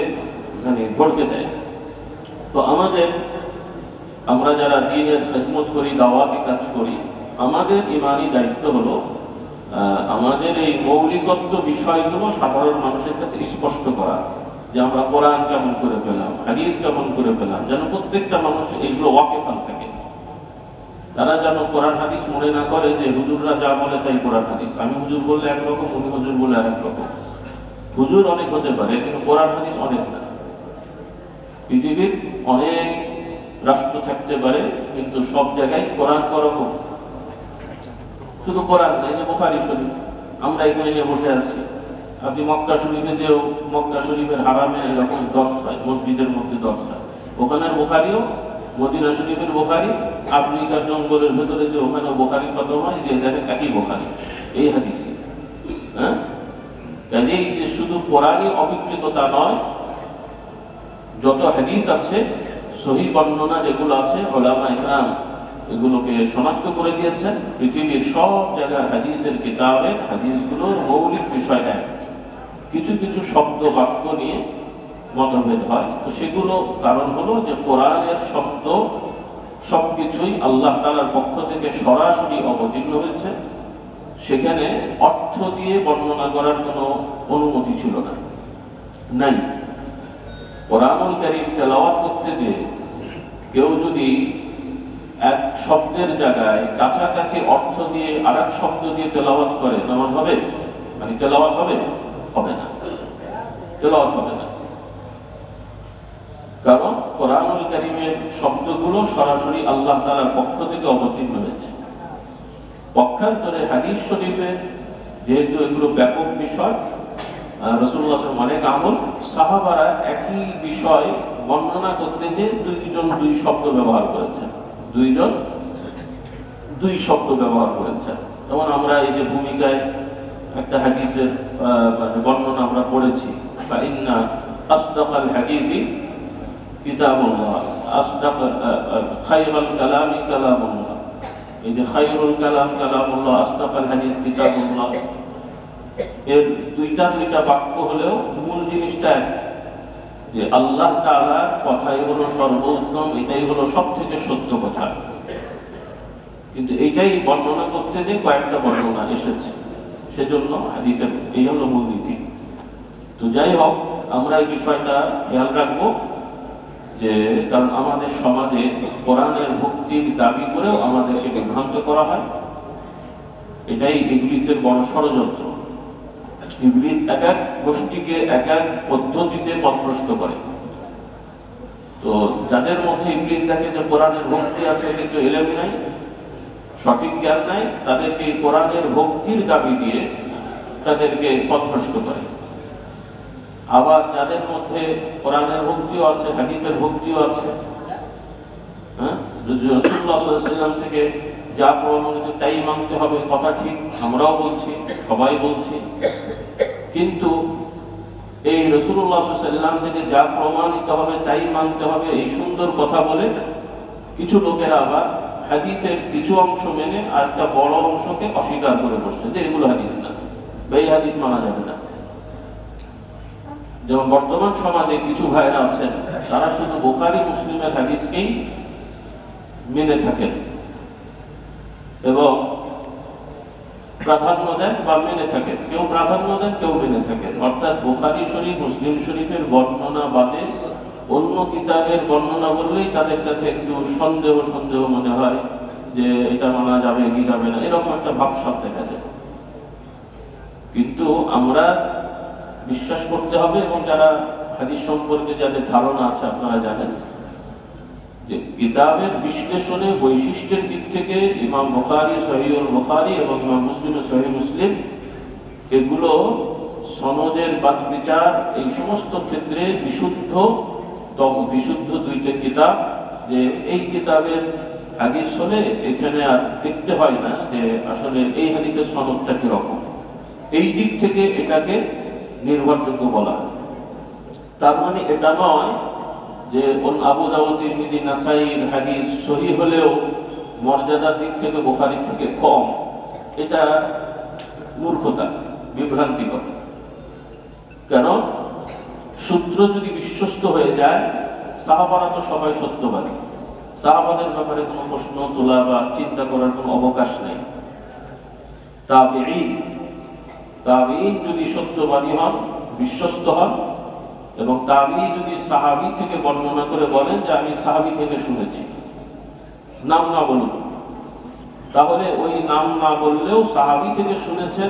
ভড়কে দেয়। তো আমরা যারা দ্বীনের খেদমত করি, দাওয়াতি কাজ করি, আমাদের ইমানি দায়িত্ব হলো আমাদের এই মৌলিকত্ব বিষয়গুলো সাধারণ মানুষের কাছে স্পষ্ট করা, যে আমরা কোরআন কেমন করে পেলাম, হাদিস কেমন করে পেলাম, যেন প্রত্যেকটা মানুষ এইগুলো ওয়াকিফান থাকে। তারা যেন কোরআন হাদিস মনে না করে যে হুজুররা যা বলে তাই কোরআন হাদিস, আমি হুজুর বললে একরকম, উনি হুজুর বললে আরেক রকম। হুজুর অনেক হতে পারে, কিন্তু কোরআন হাদিস অনেক না। পৃথিবীর অনেক রাষ্ট্র থাকতে পারে, কিন্তু সব জায়গায় কোরআন করকম। শুধু কোরআন নাই, যে বুখারী শরীফ আমরা এখানে নিয়ে বসে আছি, আপনি মক্কা শরীফে যেও, মক্কা শরীফের হারামে এরকম দর্শ হয়, মসজিদের মধ্যে দর্শ হয়, ওখানের বুখারীও, মদিনা শরীফের বুখারী, আফ্রিকার জঙ্গলের ভেতরে যে ওখানেও বুখারী খতম হয়, যে দেখেন একই বুখারী, এই হাদিসে। হ্যাঁ, কাজেই যে শুধু কোরআনই অবিকৃত তা নয়, যত হাদিস আছে, সহিহ বর্ণনা যেগুলো আছে, উলামায়ে কেরাম এগুলোকে শনাক্ত করে দিয়েছেন। পৃথিবীর সব জায়গায় হাদিসের কিতাবের হাদিসগুলোর মৌলিক বিষয় এক, কিছু কিছু শব্দ বাক্য নিয়ে মতভেদ হয়। তো সেগুলো কারণ হলো যে কোরআনের শব্দ সবকিছুই আল্লাহ তাআলার পক্ষ থেকে সরাসরি অবতীর্ণ হয়েছে, সেখানে অর্থ দিয়ে বর্ণনা করার কোনো অনুমতি ছিল না, নাই। কোরআনুল কারীম তেলাওয়াত করতে যে কেউ যদি এক শব্দের জায়গায় কাছাকাছি অর্থ দিয়ে আরেক শব্দ দিয়ে তেলাওয়াত করে, নামাজ হবে? মানে তেলাওয়াত হবে? হবে না, তেলাওয়াত হবে না। কারণ কোরআনুল কারীমের শব্দগুলো সরাসরি আল্লাহ তাআলার পক্ষ থেকে অবতীর্ণ হয়েছে। পক্ষান্তরে হাদিস শরীফের যেহেতু এগুলো ব্যাপক বিষয়, রাসূলুল্লাহ সাল্লাল্লাহু আলাইহি ওয়াসাল্লাম অনেক আমল, সাহাবারা একই বিষয় বর্ণনা করতে যে দুইজন দুই শব্দ ব্যবহার করেছেন, দুইজন দুই শব্দ ব্যবহার করেছেন। যেমন আমরা এই যে ভূমিকায় একটা হাদিসের বর্ণনা আমরা পড়েছি, ইন্না আসদাকাল হাদিসি কিতাবুল্লাহ, আসদাক খায়রুল কালামি কালামুল্লাহ। এই যে খায়রুল কালাম কালামুল্লাহ, আসদাকাল হাদিস কিতাবুল্লাহ, এর দুইটা বাক্য হলেও মূল জিনিসটা এক, যে আল্লাহ তাআলার কথাই হলো সর্বোত্তম, এটাই হলো সব থেকে সত্য কথা। কিন্তু এইটাই বর্ণনা করতে যে কয়েকটা বর্ণনা এসেছে, সেজন্য হাদিসের এই হলো মূলনীতি। তো যাই হোক, আমরা এই বিষয়টা খেয়াল রাখবো, যে কারণ আমাদের সমাজে কোরআনের ভক্তির দাবি করেও আমাদেরকে বিভ্রান্ত করা হয়। এটাই ইবলিসের বড় ষড়যন্ত্র। ইবলিস এক এক গোষ্ঠীকে এক এক পদ্ধতিতে পথভ্রষ্ট করে। তো যাদের মধ্যে ইবলিস দেখে যে কোরআনের ভক্তি আছে কিন্তু ইলম নাই, সঠিক জ্ঞান নাই, তাদেরকে কোরআনের ভক্তির দাবি দিয়ে তাদেরকে পথভ্রষ্ট করে। আবার যাদের মধ্যে কোরআনের ভক্তিও আছে, হাদিসের ভক্তিও আছে, হ্যাঁ, রাসূলুল্লাহ সাল্লাল্লাহু আলাইহি ওয়াসাল্লাম থেকে যা প্রমাণিত তাই মানতে হবে, কথা ঠিক, আমরাও বলছি, সবাই বলছি, কিন্তু এই রাসূলুল্লাহ সাল্লাল্লাহু আলাইহি ওয়াসাল্লাম থেকে যা প্রমাণিত হবে তাই মানতে হবে, এই সুন্দর কথা বলে কিছু লোকেরা আবার হাদিসের কিছু অংশ মেনে আর একটা বড় অংশকে অস্বীকার করে বসছে, যে এগুলো হাদিস না, বা এই হাদিস মানা যাবে না। যেমন বর্তমান সমাজে কিছু ভাইরা আছেন, তারা শুধু বুখারী মুসলিমের হাদিসকেই মেনে থাকেন এবং প্রাধান্য দেন বা মেনে থাকেন, কেউ প্রাধান্য দেন, কেউ মেনে থাকেন। অর্থাৎ বুখারী শরীফ, মুসলিম শরীফের বর্ণনা বাদে অন্য কিতাবের বর্ণনা বললেই তাদের কাছে একটু সন্দেহ মনে হয়, যে এটা মানা যাবে কি যাবে না, এরকম একটা ভাবসাব দেখা যায়। কিন্তু আমরা বিশ্বাস করতে হবে, এবং যারা হাদিস সম্পর্কে যাদের ধারণা আছে আপনারা জানেন, যে কিতাবের বিশ্লেষণে বৈশিষ্ট্যের দিক থেকে ইমাম বুখারী সহিহুল বুখারী এবং ইমাম মুসলিম সহিহ মুসলিম, এগুলো সনদের বাদ বিচার এই সমস্ত ক্ষেত্রে বিশুদ্ধ দুইটা কিতাব, যে এই কিতাবের হাদিস হলে এখানে আর দেখতে হয় না যে আসলে এই হাদিসের সনদটা কিরকম, এই দিক থেকে এটাকে নির্ভরযোগ্য বলা হয়। তার মানে এটা নয় যে আবু দাউদ, তিরমিজি, নাসাইর হাদিস সহিহ হলেও মর্যাদার দিক থেকে বুখারীর থেকে কম, এটা মূর্খতা, বিভ্রান্তিকর। কেন? সূত্র যদি বিশ্বস্ত হয়ে যায়, সাহাবারা তো সবাই সত্যবাদী, সাহাবাদের ব্যাপারে কোনো প্রশ্ন তোলা বা চিন্তা করার কোনো অবকাশ নেই। তাবেঈন যদি সত্যবাদী হন, বিশ্বস্ত হন, এবং তাবেঈ যদি সাহাবী থেকে বর্ণনা করে বলেন যে আমি সাহাবী থেকে শুনেছি, নাম না বলুন, তাহলে ওই নাম না বললেও সাহাবী থেকে শুনেছেন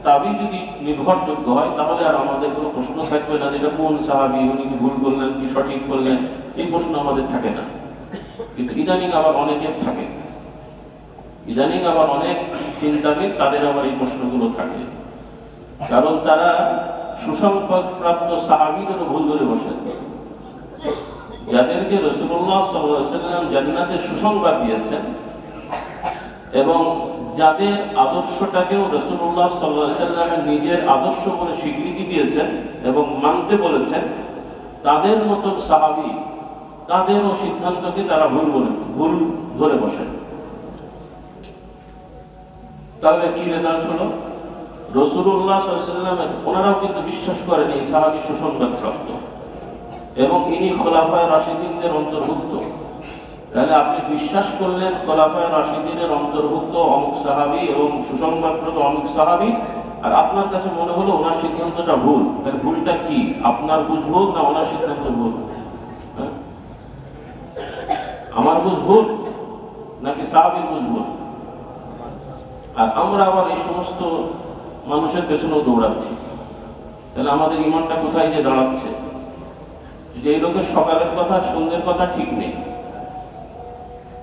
তাবেঈ যদি নির্ভরযোগ্য হয়, তাহলে আর আমাদের কোনো প্রশ্ন থাকবে না যেটা কোন সাহাবী, উনি কি ভুল করলেন কি সঠিক করলেন, এই প্রশ্ন আমাদের থাকে না। কিন্তু ইদানিং আবার অনেকের থাকে, ইদানিং আবার অনেক চিন্তাবিদ তাদের আবার এই প্রশ্নগুলো থাকে, কারণ তারা সুসংবাদপ্রাপ্ত সাহাবীদেরও ভুল ধরে বসেন, যাদেরকে রাসূলুল্লাহ সাল্লাল্লাহু আলাইহি ওয়াসাল্লাম জান্নাতের সুসংবাদ দিয়েছেন এবং যাদের আদর্শটাকেও রাসূলুল্লাহ সাল্লাল্লাহু আলাইহি ওয়াসাল্লাম নিজের আদর্শ বলে স্বীকৃতি দিয়েছেন এবং মানতে বলেছেন, তাদের মতো সাহাবী তাদেরও সিদ্ধান্তকে তারা ভুল ধরে বসেন। তাহলে কি রেজাল্ট হলো? রাসূলুল্লাহ সাল্লাল্লাহু আলাইহি ওয়াসাল্লাম ওনারাও কিন্তু বিশ্বাস করেন এই সাহাবী সুসংবাদপ্রাপ্ত এবং ইনি খোলাফায়ে রাশিদিনদের অন্তর্ভুক্ত। তাহলে আপনি বিশ্বাস করলেন খোলাফায়ে রাশিদিনের অন্তর্ভুক্ত অমুক সাহাবী এবং সুসংবাদপ্রাপ্ত অমুক সাহাবী, আর আপনার কাছে মনে হলো ওনার সিদ্ধান্তটা ভুল। তাহলে ভুলটা কি? আপনার বুঝ ভুল না ওনার সিদ্ধান্ত ভুল? আমার বুঝ ভুল নাকি সাহাবীর বুঝ ভুল? আর আমরা আবার এই সমস্ত মানুষের পেছনেও দৌড়াচ্ছি। তাহলে আমাদের ঈমানটা কোথায় যে দাঁড়াচ্ছে? যে এই লোকের সকালের কথা সন্ধ্যের কথা ঠিক নেই,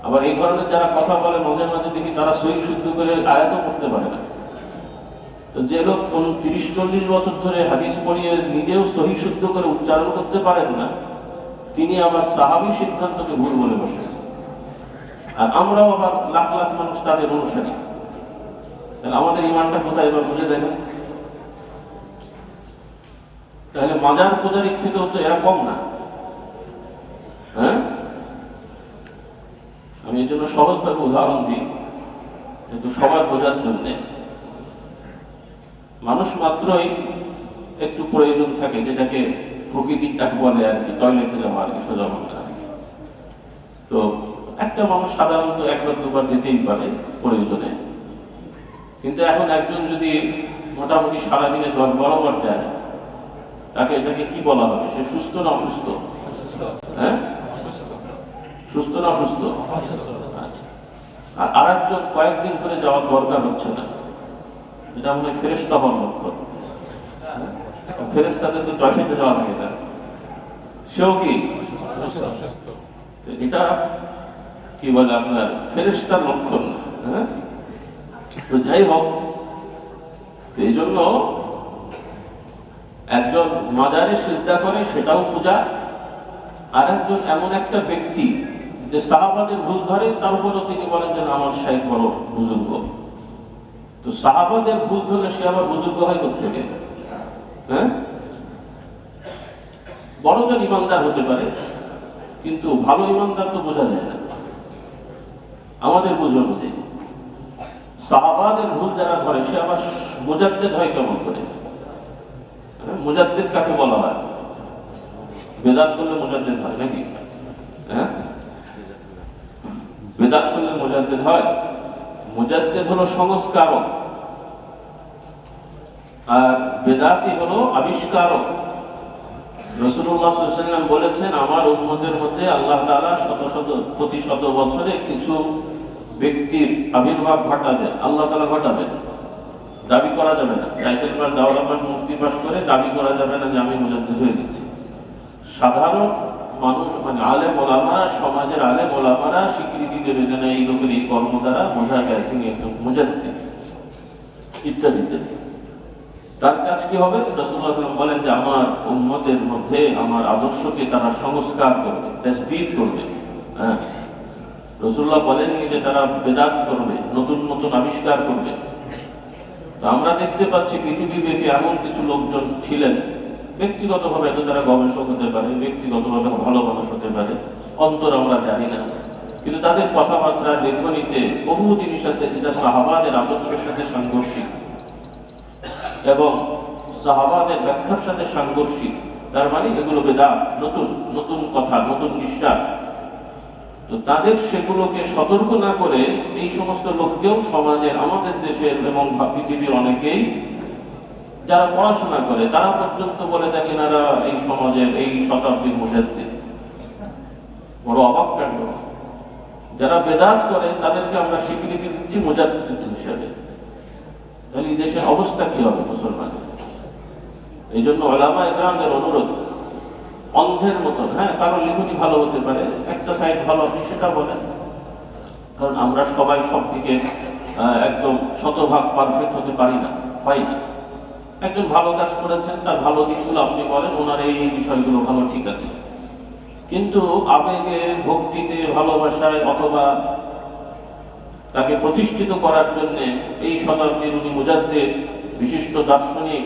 আবার এই ধরনের যারা কথা বলে মাঝে মাঝে দেখি তারা সহি শুদ্ধ করে আয়াতও করতে পারে না। তো যে লোক কোন 30-40 বছর ধরে হাদিস পড়িয়ে নিজেও সহি শুদ্ধ করে উচ্চারণ করতে পারেন না, তিনি আবার সাহাবী সিদ্ধান্তকে ভুল বলে বসেন। আর আমরাও আবার লাখ লাখ মানুষ তাদের অনুসারী। তাহলে আমাদের ঈমানটা কোথায় এবার বুঝে যায় না? তাহলে মাজার পূজারীর থেকেও তো এরা কম না। হ্যাঁ, আমি এই জন্য সহজভাবে উদাহরণ দিই, কিন্তু সবার বোঝার জন্য। মানুষ মাত্রই একটু প্রয়োজন থাকে, যেটাকে প্রকৃতির ডাক বলে আর কি, টয়লেটে যাওয়া আর কি, সোজা বাংলা। তো একটা মানুষ সাধারণত একবার দুবার যেতেই পারে প্রয়োজনে, কিন্তু এখন একজন যদি মোটামুটি সারাদিনে 10-12 বার যায়, এটাকে কি বলা হবে? সে সুস্থ না অসুস্থ? হ্যাঁ, সুস্থ না অসুস্থ? আচ্ছা। আর আরেকজন কয়েকদিন ধরে যাওয়ার দরকার হচ্ছে না, এটা মনে হয় ফেরেশতা হওয়ার লক্ষণ। ফেরেশতাদের তো টয়লেটে যাওয়া লাগে না, সেও কি? এটা কি বলে আপনার ফেরেশতার লক্ষণ। হ্যাঁ, তো যাই হোক, এই জন্য একজন মাজারে সিজদা করে সেটাও পূজা, আর একজন এমন একটা ব্যক্তি যে সাহাবাদের ভুল ধরে, তারপরেও তিনি বলেন যে আমার শাইখ বড় বুজুর্গ। তো সাহাবাদের ভুল ধরলে সে আবার বুজুর্গ হয় কোত্থেকে? হ্যাঁ, বড়জন ইমানদার হতে পারে, কিন্তু ভালো ইমানদার তো বোঝা যায় না আমাদের বুঝ অনুযায়ী। সাহাবাদের ভুল যারা ধরে সে আবার মুজাদ্দিদ হয় কেমন করে? মুজাদ্দিদ কাকে বলা হয়? বেদাত করলে মুজাদ্দিদ হয় নাকি? হ্যাঁ, বেদাত করলে মুজাদ্দিদ হয়? মুজাদ্দিদ হলো সংস্কারক, আর বেদাতি হলো আবিষ্কারক। রাসূলুল্লাহ সাল্লাল্লাহু আলাইহি ওয়াসাল্লাম বলেছেন, আমার উম্মতের মধ্যে আল্লাহ তাআলা প্রতি শত বছরে কিছু ব্যক্তির আবির্ভাব ঘটাবেন, আল্লাহ তাআলা ঘটাবেন। দাবি করা যাবে না, টাইটেল পাস, দাওরা পাস, মুফতি পাস করে দাবি করা যাবে না যে আমি মুজাদ্দিদ হয়ে গেছি। সাধারণ মানুষ মানে আলেম ওলামারা, সমাজের আলেম ওলামারা স্বীকৃতি দেবে যে না, এই লোকের এই কর্ম দ্বারা বোঝা যায় তিনি একজন মুজাদ্দিদ, ইত্যাদি ইত্যাদি। তার কাজ কি হবে? রাসূলুল্লাহ সাল্লাল্লাহু আলাইহি ওয়াসাল্লাম বলেন যে আমার উম্মতের মধ্যে আমার আদর্শকে তারা সংস্কার করবে, তাজদীদ করবে। হ্যাঁ, রাসূলুল্লাহ বলেননি যে তারা বেদাত করবে, নতুন নতুন আবিষ্কার করবে। তো আমরা দেখতে পাচ্ছি পৃথিবীব্যাপী এমন কিছু লোকজন ছিলেন, ব্যক্তিগতভাবে তো তারা গবেষক হতে পারে, ব্যক্তিগতভাবে ভালো মানুষ হতে পারে, অন্তর আমরা জানি না, কিন্তু তাদের কথাবার্তা লেখনীতে বহু জিনিস আছে যেটা সাহাবাদের আদর্শের সাথে সাংঘর্ষিক এবং সাহাবাদের ব্যাখ্যার সাথে সাংঘর্ষিক। তার মানে এগুলো বেদাত, নতুন নতুন কথা, নতুন বিশ্বাস। তো তাদের সেগুলোকে সতর্ক না করে এই সমস্ত লোককেও সমাজের, আমাদের দেশের এবং পৃথিবীর অনেকেই যারা পড়াশোনা করে তারা পর্যন্ত বলে দেন এনারা এই সমাজের এই শতাব্দীর মুজাদ্দিদ। বড় অবাক কাণ্ড। যারা বেদাত করে তাদেরকে আমরা স্বীকৃতি দিচ্ছি মুজাদ্দিদ হিসেবে, তাহলে এই দেশের অবস্থা কি হবে মুসলমানের? এই জন্য ওলামা ইকরামদের অনুরোধ, অন্ধের মতন, হ্যাঁ কারণ লিখনি ভালো হতে পারে, একটা সাইড ভালো আপনি সেটা বলেন, কারণ আমরা সবাই সব দিকে একদম শতভাগ পারফেক্ট হতে পারি না, হয় না। একজন ভালো কাজ করেছেন, তার ভালো দিকগুলো আপনি বলেন, ওনার এই বিষয়গুলো ভালো, ঠিক আছে, কিন্তু আবেগে, ভক্তিতে, ভালোবাসায় অথবা তাকে প্রতিষ্ঠিত করার জন্য এই শতাব্দীর উনি মুজাদ্দিদ, বিশিষ্ট দার্শনিক,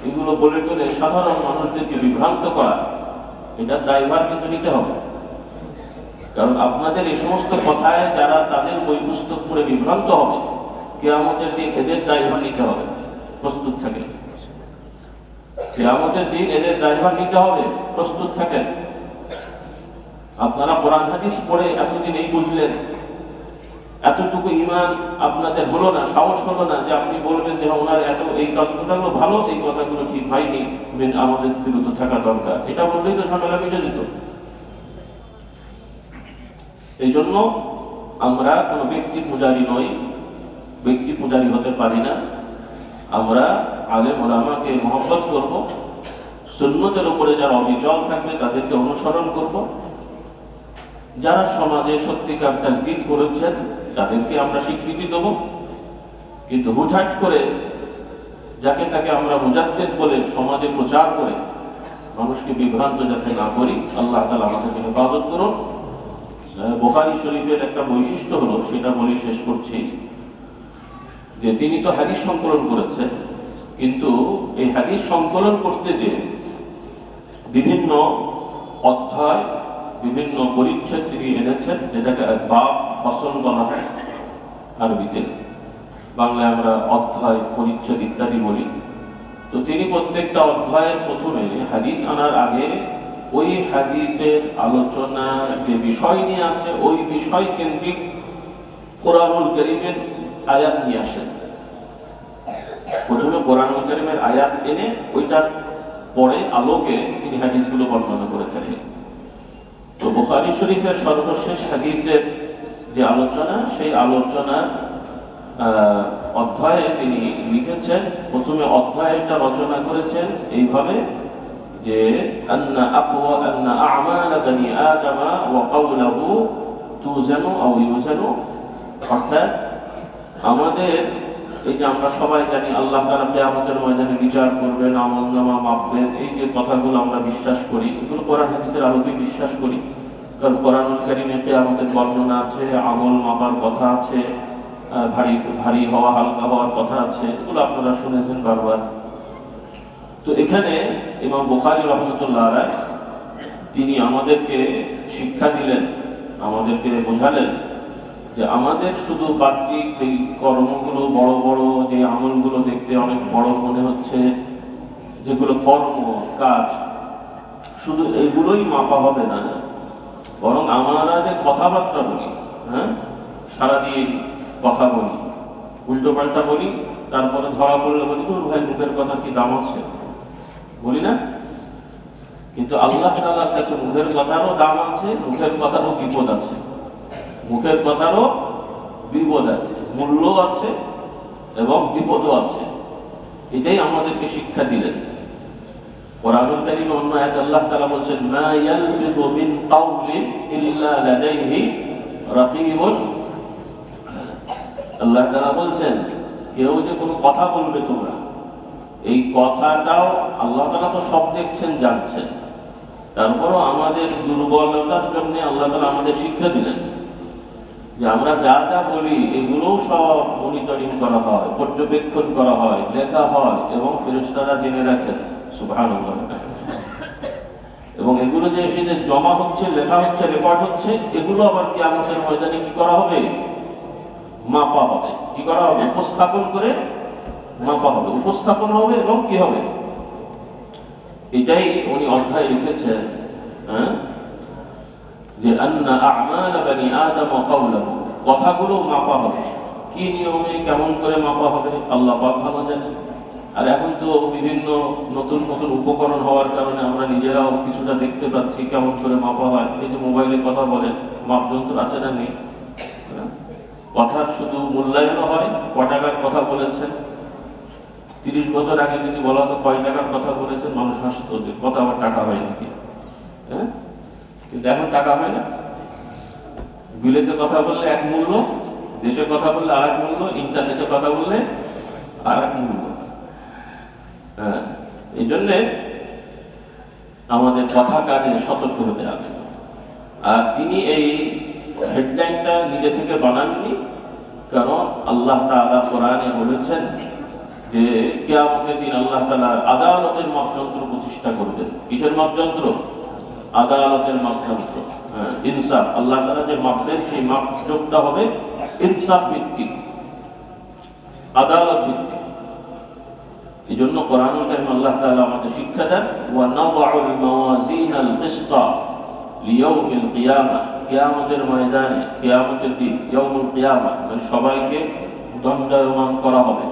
এগুলো বলে তোলে সাধারণ মানুষদেরকে বিভ্রান্ত করা, এটার দায়ভার কিন্তু নিতে হবে। কারণ আপনাদের এই সমস্ত কথায় যারা তাদের বই পুস্তক পড়ে বিভ্রান্ত হবে, কিয়ামতের দিন এদের দায়ভার নিতে হবে। প্রস্তুত থাকেন, কিয়ামতের দিন এদের দায়ভার নিতে হবে, প্রস্তুত থাকেন। আপনারা কোরআন হাদিস পড়ে এতদিন এই বুঝলেন, এতটুকু ঈমান আপনাদের হলো না, সাহস হলো না যে আপনি বলবেন যে ওনার এত এই কথাগুলো ভালো, এই কথাগুলো ঠিক হয়নি, আমাদের বিরত থাকা দরকার, এটা বললেই তো ঝামেলা মিটে যেত। এই জন্য আমরা কোনো ব্যক্তি পূজারী নই, ব্যক্তি পূজারী হতে পারি না। আমরা আলেম ওলামাকে মহব্বত করব, সুন্নতের উপরে যারা অবিচল থাকবে তাদেরকে অনুসরণ করব, যারা সমাজে সত্যিকার তাজদীদ করেছেন তাদেরকে আমরা স্বীকৃতি দেব। কিন্তু হুটহাট করে যাকে তাকে আমরা মুজাদ্দিদ বলে সমাজে প্রচার করে মানুষকে বিভ্রান্ত যাতে না করি, আল্লাহ তাআলা আমাদেরকে হেফাজত করুন। বুখারী শরীফের একটা বৈশিষ্ট্য হলো, সেটা বলে শেষ করছি, যে তিনি তো হাদিস সংকলন করেছেন, কিন্তু এই হাদিস সংকলন করতে যে বিভিন্ন অধ্যায়, বিভিন্ন পরিচ্ছেদ তিনি এনেছেন, যেটাকে বাব, ফসল বলা হয় আরবিতে, বাংলায় আমরা অধ্যায়, পরিচ্ছেদ ইত্যাদি বলি। তো তিনি প্রত্যেকটা অধ্যায়ের প্রথমে হাদিস আনার আগে ওই হাদিসের আলোচনা যে বিষয় নিয়ে আছে ওই বিষয় কেন্দ্রিক কোরআনুল কারীমের আয়াত নিয়ে আসেন। প্রথমে কোরআনুল কারীমের আয়াত এনে ওইটার পরে আলোকে তিনি হাদিসগুলো বর্ণনা করে থাকেন। তো বুখারী শরীফের সর্বশেষ হাদিসের যে আলোচনা, সেই আলোচনার অধ্যায়ে তিনি লিখেছেন, প্রথমে অধ্যায়টা রচনা করেছেন এইভাবে যে আন্না আ'মাল বানি আদম ওয়া কাওলুহু তুজানু আও ইউজানু, অর্থাৎ আমাদের এই যে আমরা সবাই জানি আল্লাহ তাআলা কিয়ামতের ময়দানে বিচার করবেন, আমলনামা মাপবেন, এই যে কথাগুলো আমরা বিশ্বাস করি, এগুলো কোরআন হাদিসের আলোকে বিশ্বাস করি। কারণ কোরআনুল কারীমে কিয়ামতের বর্ণনা আছে, আমল মাপার কথা আছে, ভারী হওয়া হালকা হওয়ার কথা আছে, এগুলো আপনারা শুনেছেন বারবার। তো এখানে ইমাম বুখারী রাহমাতুল্লাহ আলাইহি তিনি আমাদেরকে শিক্ষা দিলেন, আমাদেরকে বোঝালেন যে আমাদের শুধু বাহ্যিক এই কর্মগুলো, বড় বড় যে আমলগুলো দেখতে অনেক বড় মনে হচ্ছে, যেগুলো কর্ম কাজ, শুধু এগুলোই মাপা হবে না, বরং আমরা যে কথাবার্তা বলি, হ্যাঁ সারাদিন কথা বলি, উল্টো পাল্টা বলি, তারপরে ধরা পড়লে বলি ভাই মুখের কথা কি দাম আছে, বলি না? কিন্তু আল্লাহ তাআলার কাছে মুখের কথারও দাম আছে, মুখের কথারও বিপদ আছে, মুখের কথারও বিপদ আছে, মূল্য আছে এবং বিপদও আছে। এটাই আমাদেরকে শিক্ষা দিলেন। কোরআনুল কারীমে অন্য আয়াতে আল্লাহ তাআলা বলেন, মা ইয়ালফিযু মিন কাওলিন ইল্লা লাদাইহি রাকীবুন। আল্লাহ তাআলা বলছেন, কেউ যে কোনো কথা বলবে তোমরা, এই কথাটাও আল্লাহ তাআলা তো সব দেখছেন, জানছেন, তারপরও আমাদের দুর্বলতার জন্য আল্লাহ তাআলা আমাদের শিক্ষা দিলেন যে আমরা যা যা বলি এগুলো সব মনিটরিং করা হয়, পর্যবেক্ষণ করা হয়, লেখা হয় এবং ফেরেশতারা জেনে রাখেন। সুবহানাল্লাহ। এবং এগুলো যে এসে যে জমা হচ্ছে, লেখা হচ্ছে, রেকর্ড হচ্ছে, এগুলো আবার কিয়ামতের ময়দানে কি করা হবে? মাপা হবে। কি করা হবে? উপস্থাপন করে মাপা হবে, উপস্থাপন হবে এবং কি হবে? এটাই উনি অধ্যায় লিখেছেন। যে আন্না আ'মাল বানি আদম কাওলাহু, কথাগুলো মাপা হবে। কি নিয়মে কেমন করে মাপা হবে আল্লাহ পাক ভালো জানেন। আর এখন তো বিভিন্ন নতুন নতুন উপকরণ হওয়ার কারণে আমরা নিজেরাও কিছুটা দেখতে পাচ্ছি কেমন করে মাপা হয়। এই যে মোবাইলে কথা বলেন, মাপযন্ত্র আছে না নেই? কথার শুধু মূল্যায়নও হয়, ক টাকার কথা বলেছেন। 30 বছর আগে যদি বলা হতো কয় টাকার কথা বলেছেন, মানুষ হাসত যে কথা আবার টাকা হয় নাকি। হ্যাঁ, কিন্তু এখন টাকা হয় না। বিলেতে কথা বললে এক মূল্য, দেশে কথা বললে আর এক মূল্য, ইন্টারনেটে কথা বললে আর এক মূল্য। হ্যাঁ, এই জন্যে আমাদের কথা কাজে সতর্ক হতে হবে। আর তিনি এই হেডলাইনটা নিজে থেকে বানাননি, কারণ আল্লাহ তাআলা কোরআনে বলেছেন যে কিয়ামতের দিন আল্লাহ তাআলা আদালতের মাপযন্ত্র প্রতিষ্ঠা করবেন। কিসের মাপযন্ত্র? আদালতের মাপযন্ত্র। ইনসাফ, আল্লাহ তাআলা যে মাপবেন সেই মাপযোগটা হবে ইনসাফ ভিত্তিক, আদালত ভিত্তিক। এই জন্য কোরআনুল কারীম আল্লাহ তাআলা আমাদের শিক্ষা দেন, ওয়া নাদাউল মাওয়াজিনাল কিসতা লিয়াউমিল কিয়ামাহ, কিয়ামতের ময়দানে, কিয়ামতের দিন, ইয়াউমুল কিয়ামাহ মানে সবাইকে দণ্ডায়মান করা হবে।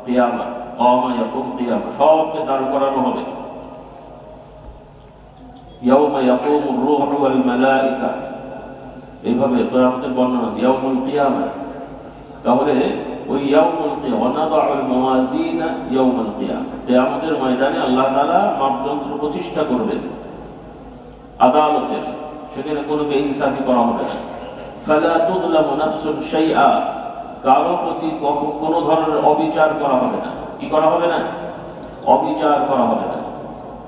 কিয়ামত, কিয়ামা ইয়াকুম কিয়ামা, সবকে দাঁড় করানো হবে। ইয়াউমা ইয়াকুমুর রূহু ওয়াল মালায়েকা, এইভাবে কিয়ামতের বর্ণনা ইয়াউমুল কিয়ামা। তাহলে ওই ইয়াউমুল কিয়ামা, ওয়া নাদাউল মাওয়াজিনা ইয়াউমুল কিয়ামা, কিয়ামতের ময়দানে আল্লাহ তাআলা মাপযন্ত্র প্রতিষ্ঠা করবেন আদালতের। সেখানে কোনো বেইনসাফি করা হবে না। ফালা তুযলামু নাফসুন শাইআ, কারো প্রতি কোনো ধরনের অবিচার করা হবে না। কি করা হবে না? অবিচার করা হবে না।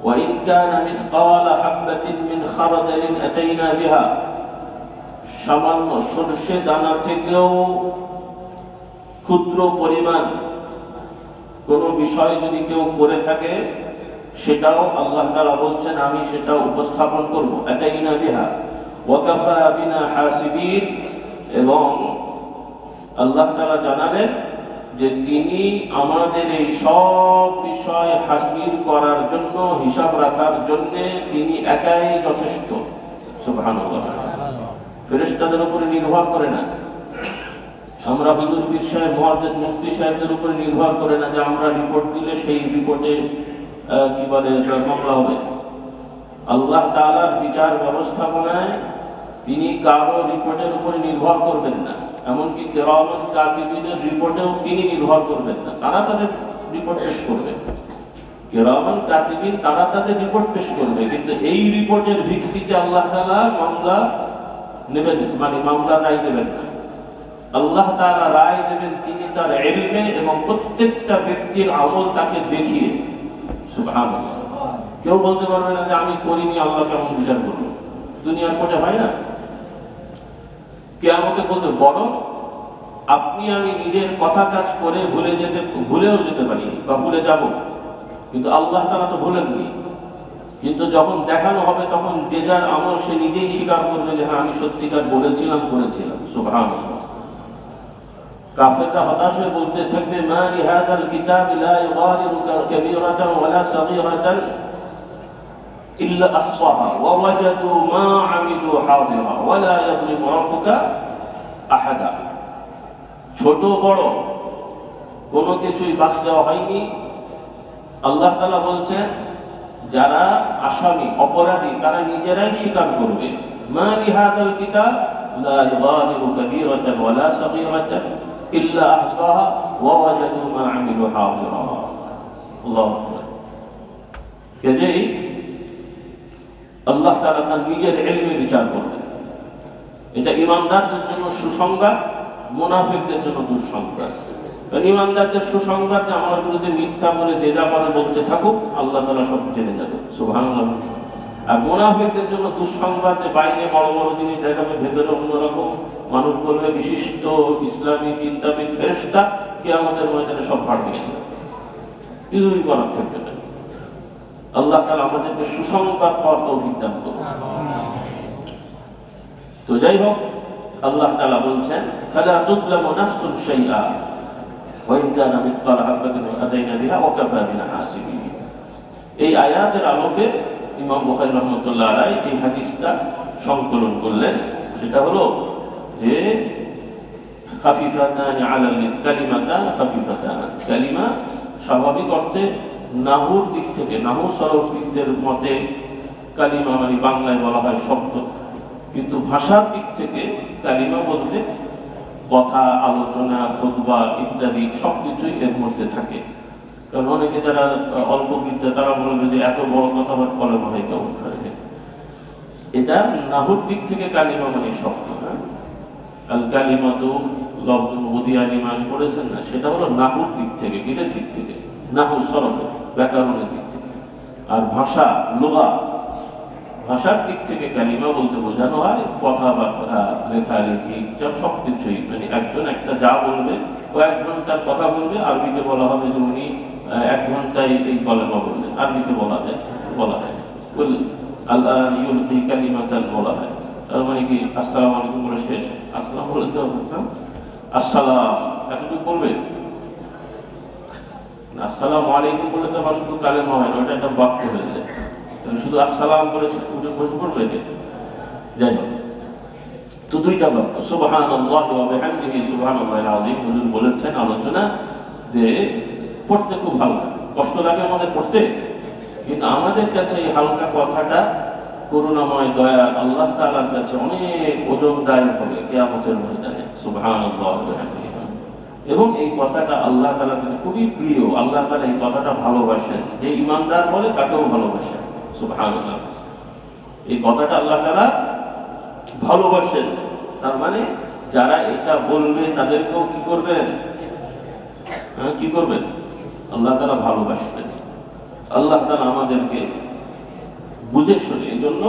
ওয়া ইন কানা মিসকালা হাববাতিন মিন খারদালিন আতাইনা বিহা, সামান্য সরষে দানা থেকেও ক্ষুদ্র পরিমাণ কোনো বিষয় যদি কেউ করে থাকে, সেটাও আল্লাহ তাআলা বলছেন আমি সেটা উপস্থাপন করব। আতাইনা বিহা ওয়া কাফা বিনা হাসিবিন, এবং আল্লাহ তাআলা জানালেন যে তিনি আমাদের এই সব বিষয় হাজির করার জন্য, হিসাব রাখার জন্য তিনি একাই যথেষ্ট। সুবহানাল্লাহ। ফেরেশতাদের উপরে নির্ভর করে না। আমরা হুজুর পীর সাহেব, মুহাদ্দিস, মুফতি সাহেবদের উপরে নির্ভর করে না যে আমরা রিপোর্ট দিলে সেই রিপোর্টে কি বলে মামলা হবে। আল্লাহ তাআলার বিচার ব্যবস্থাপনায় তিনি কারো রিপোর্টের উপরে নির্ভর করবেন না। এমনকি কিরামান কাতিবিনের রিপোর্টেও তিনি নির্ভর করবেন না। তারা তাদের রিপোর্ট পেশ করবে, কিরামান কাতিবিন তারা তাদের রিপোর্ট পেশ করবে, কিন্তু এই রিপোর্টের ভিত্তিতে আল্লাহ তাআলা মামলা নেবেন, মানে মামলা রায় দেবেন না। আল্লাহ তাআলা রায় দেবেন তিনি তার ইলমে এবং প্রত্যেকটা ব্যক্তির আমল তাকে দেখিয়ে। সুবহানাল্লাহ। কেউ বলতে পারবে না যে আমি করিনি, আল্লাহ কেমন বিচার করবে। দুনিয়ার কোটে হয় না। কিয়ামতে বলতে, বরং আপনি আমি নিজের কথা কাজ করে ভুলেও যেতে পারি বা ভুলে যাব, কিন্তু আল্লাহ তাআলা তো ভুলেননি। কিন্তু যখন দেখানো হবে তখন যে যার আমল সে নিজেই স্বীকার করবে যে হ্যাঁ আমি সত্যিকার বলেছিলাম, করেছিলাম। সুবহানাল্লাহ। কাফেররা হতাশ হয়ে বলতে থাকবে, মা লিহাযাল কিতাবি লা ইউগাদিরু কাবীরাতান ওয়ালা সাগীরাতান ইল্লা আহসাহা ওয়া ওয়াজাদু মা আমিলু হাদিরা ওয়ালা ইয়াযলিমু রাব্বুকা আহাদা। ছোট বড় কোনো কিছুই বাদ দেওয়া হয়নি। আল্লাহ তাআলা বলছেন যারা আসামি, অপরাধী, তারা নিজেরাই স্বীকার করবে। মা লিহাযাল কিতাব লা ইউগাদিরু কাবীরাতান ওয়ালা সাগীরাতান ইল্লা আহসাহা ওয়া ওয়াজাদু মা আমিলু হাদিরা। আল্লাহু আকবার। কাজেই আল্লাহ তাআলা তার নিজের ইলমে বিচার করবেন। এটা ঈমানদারদের জন্য সুসংবাদ, মুনাফিকদের জন্য দুঃসংবাদ। কারণ ঈমানদারদের সুসংবাদ যে আমার বিরুদ্ধে মিথ্যা বলে যে যা পারে বলতে থাকুক, আল্লাহ তাআলা সব জেনে যাবে। সুবহানাল্লাহ। আর মুনাফিকদের জন্য দুঃসংবাদ যে বাইরে বড় বড় জিনিস দেখাবে, ভেতরে অন্যরকম। মানুষ বলবে বিশিষ্ট ইসলামী চিন্তাবিদ ফেরেশতা, কিয়ামতের ময়দানে সব ভাগ ভেঙে যাবে, কিছুই করার থাকবে না। আল্লাহ তাআলা আমাদেরকে সুসংবাদ পাওয়ার তৌফিক দান করুন। তো যাই হোক, আল্লাহ তাআলা বলছেন ফালা তুযলামু নাফসুন শাইআ ওয়া ইন কানা মিসকালা হাববাতিন আতাইনা বিহা ওয়া কাফা বিনা হাসিবিন। এই আয়াতের আলোকে ইমাম বুখারী রাহমাতুল্লাহ আলাইহি এই হাদিসটা সংকলন করলেন। সেটা হলো যে খাফিফাতান আলাল লিসান, কালিমাতান খাফিফাতান, কালিমা স্বাভাবিক অর্থে নাহুর দিক থেকে, নাহু সরফিকদের মতে কালিমা মানে বাংলায় বলা হয় শব্দ, কিন্তু ভাষার দিক থেকে কালিমা বলতে কথা, আলোচনা, খুতবা ইত্যাদি সবকিছুই এর মধ্যে থাকে। কারণ অনেকে যারা অল্প বিদ্যা তারা বলবে যে এত বড় কথা আবার কলেমা হয় কেমন করে। এটা নাহুর দিক থেকে কালিমা মানে শব্দ। হ্যাঁ, আল কালিমাতু লফজুন উদিয়ালিমান পড়েছেন না, সেটা হলো নাহুর দিক থেকে। কিসের দিক থেকে? নাহু সরফ, ব্যাকরণের দিক থেকে। আর ভাষা, লুগা, ভাষার দিক থেকে কালিমা বলতে বোঝানো হয় কথাবার্তা, লেখালেখি, সব কিছুই। মানে একজন একটা যা বলবে, ও 1 ঘন্টার কথা বলবে, আরবিতে বলা হবে যে উনি 1 ঘন্টায় এই কলেমা বললেন, আরবিতে বলা হয় আল্লাহ ইউলকি কালিমাতান বলা হয়। তার মানে কি আসসালামু আলাইকুম বলে শেষ, আসসালাম বলতে হবে না, আসসালাম এতটুকু বলবে। আসসালামু আলাইকুম বলে তো আবার শুধু কালেমা হয় না, ওটা একটা বাক্য হয়ে যায়। শুধু আসসালাম করেছে করবে, যাই হোক। তো 2টা বাক্য, সুবহানাল্লাহি ওয়া বিহামদিহি সুবহানাল্লাহিল আযীম। হুজুর বলেছেন আলোচনা যে পড়তে খুব হালকা, কষ্ট লাগে আমাদের পড়তে, কিন্তু আমাদের কাছে এই হালকা কথাটা করুণাময় দয়াল আল্লাহ তাআলার কাছে অনেক ওজনদায়ক হবে কিয়ামতের ময়দানে। সুবহানাল্লাহি ওয়া বিহামদিহি। এবং এই কথাটা আল্লাহ তাআলার কাছে খুবই প্রিয়। আল্লাহ তাআলা এই কথাটা ভালোবাসেন, যে ঈমানদার বলে তাকেও ভালোবাসেন। সুবহানাল্লাহ, এই কথাটা আল্লাহ তাআলা ভালোবাসেন। তার মানে যারা এটা বলবে তাদেরকেও কি করবেন? কি করবেন? আল্লাহ তাআলা ভালোবাসবেন। আল্লাহ তাআলা আমাদেরকে বুঝে শুনে, এই জন্য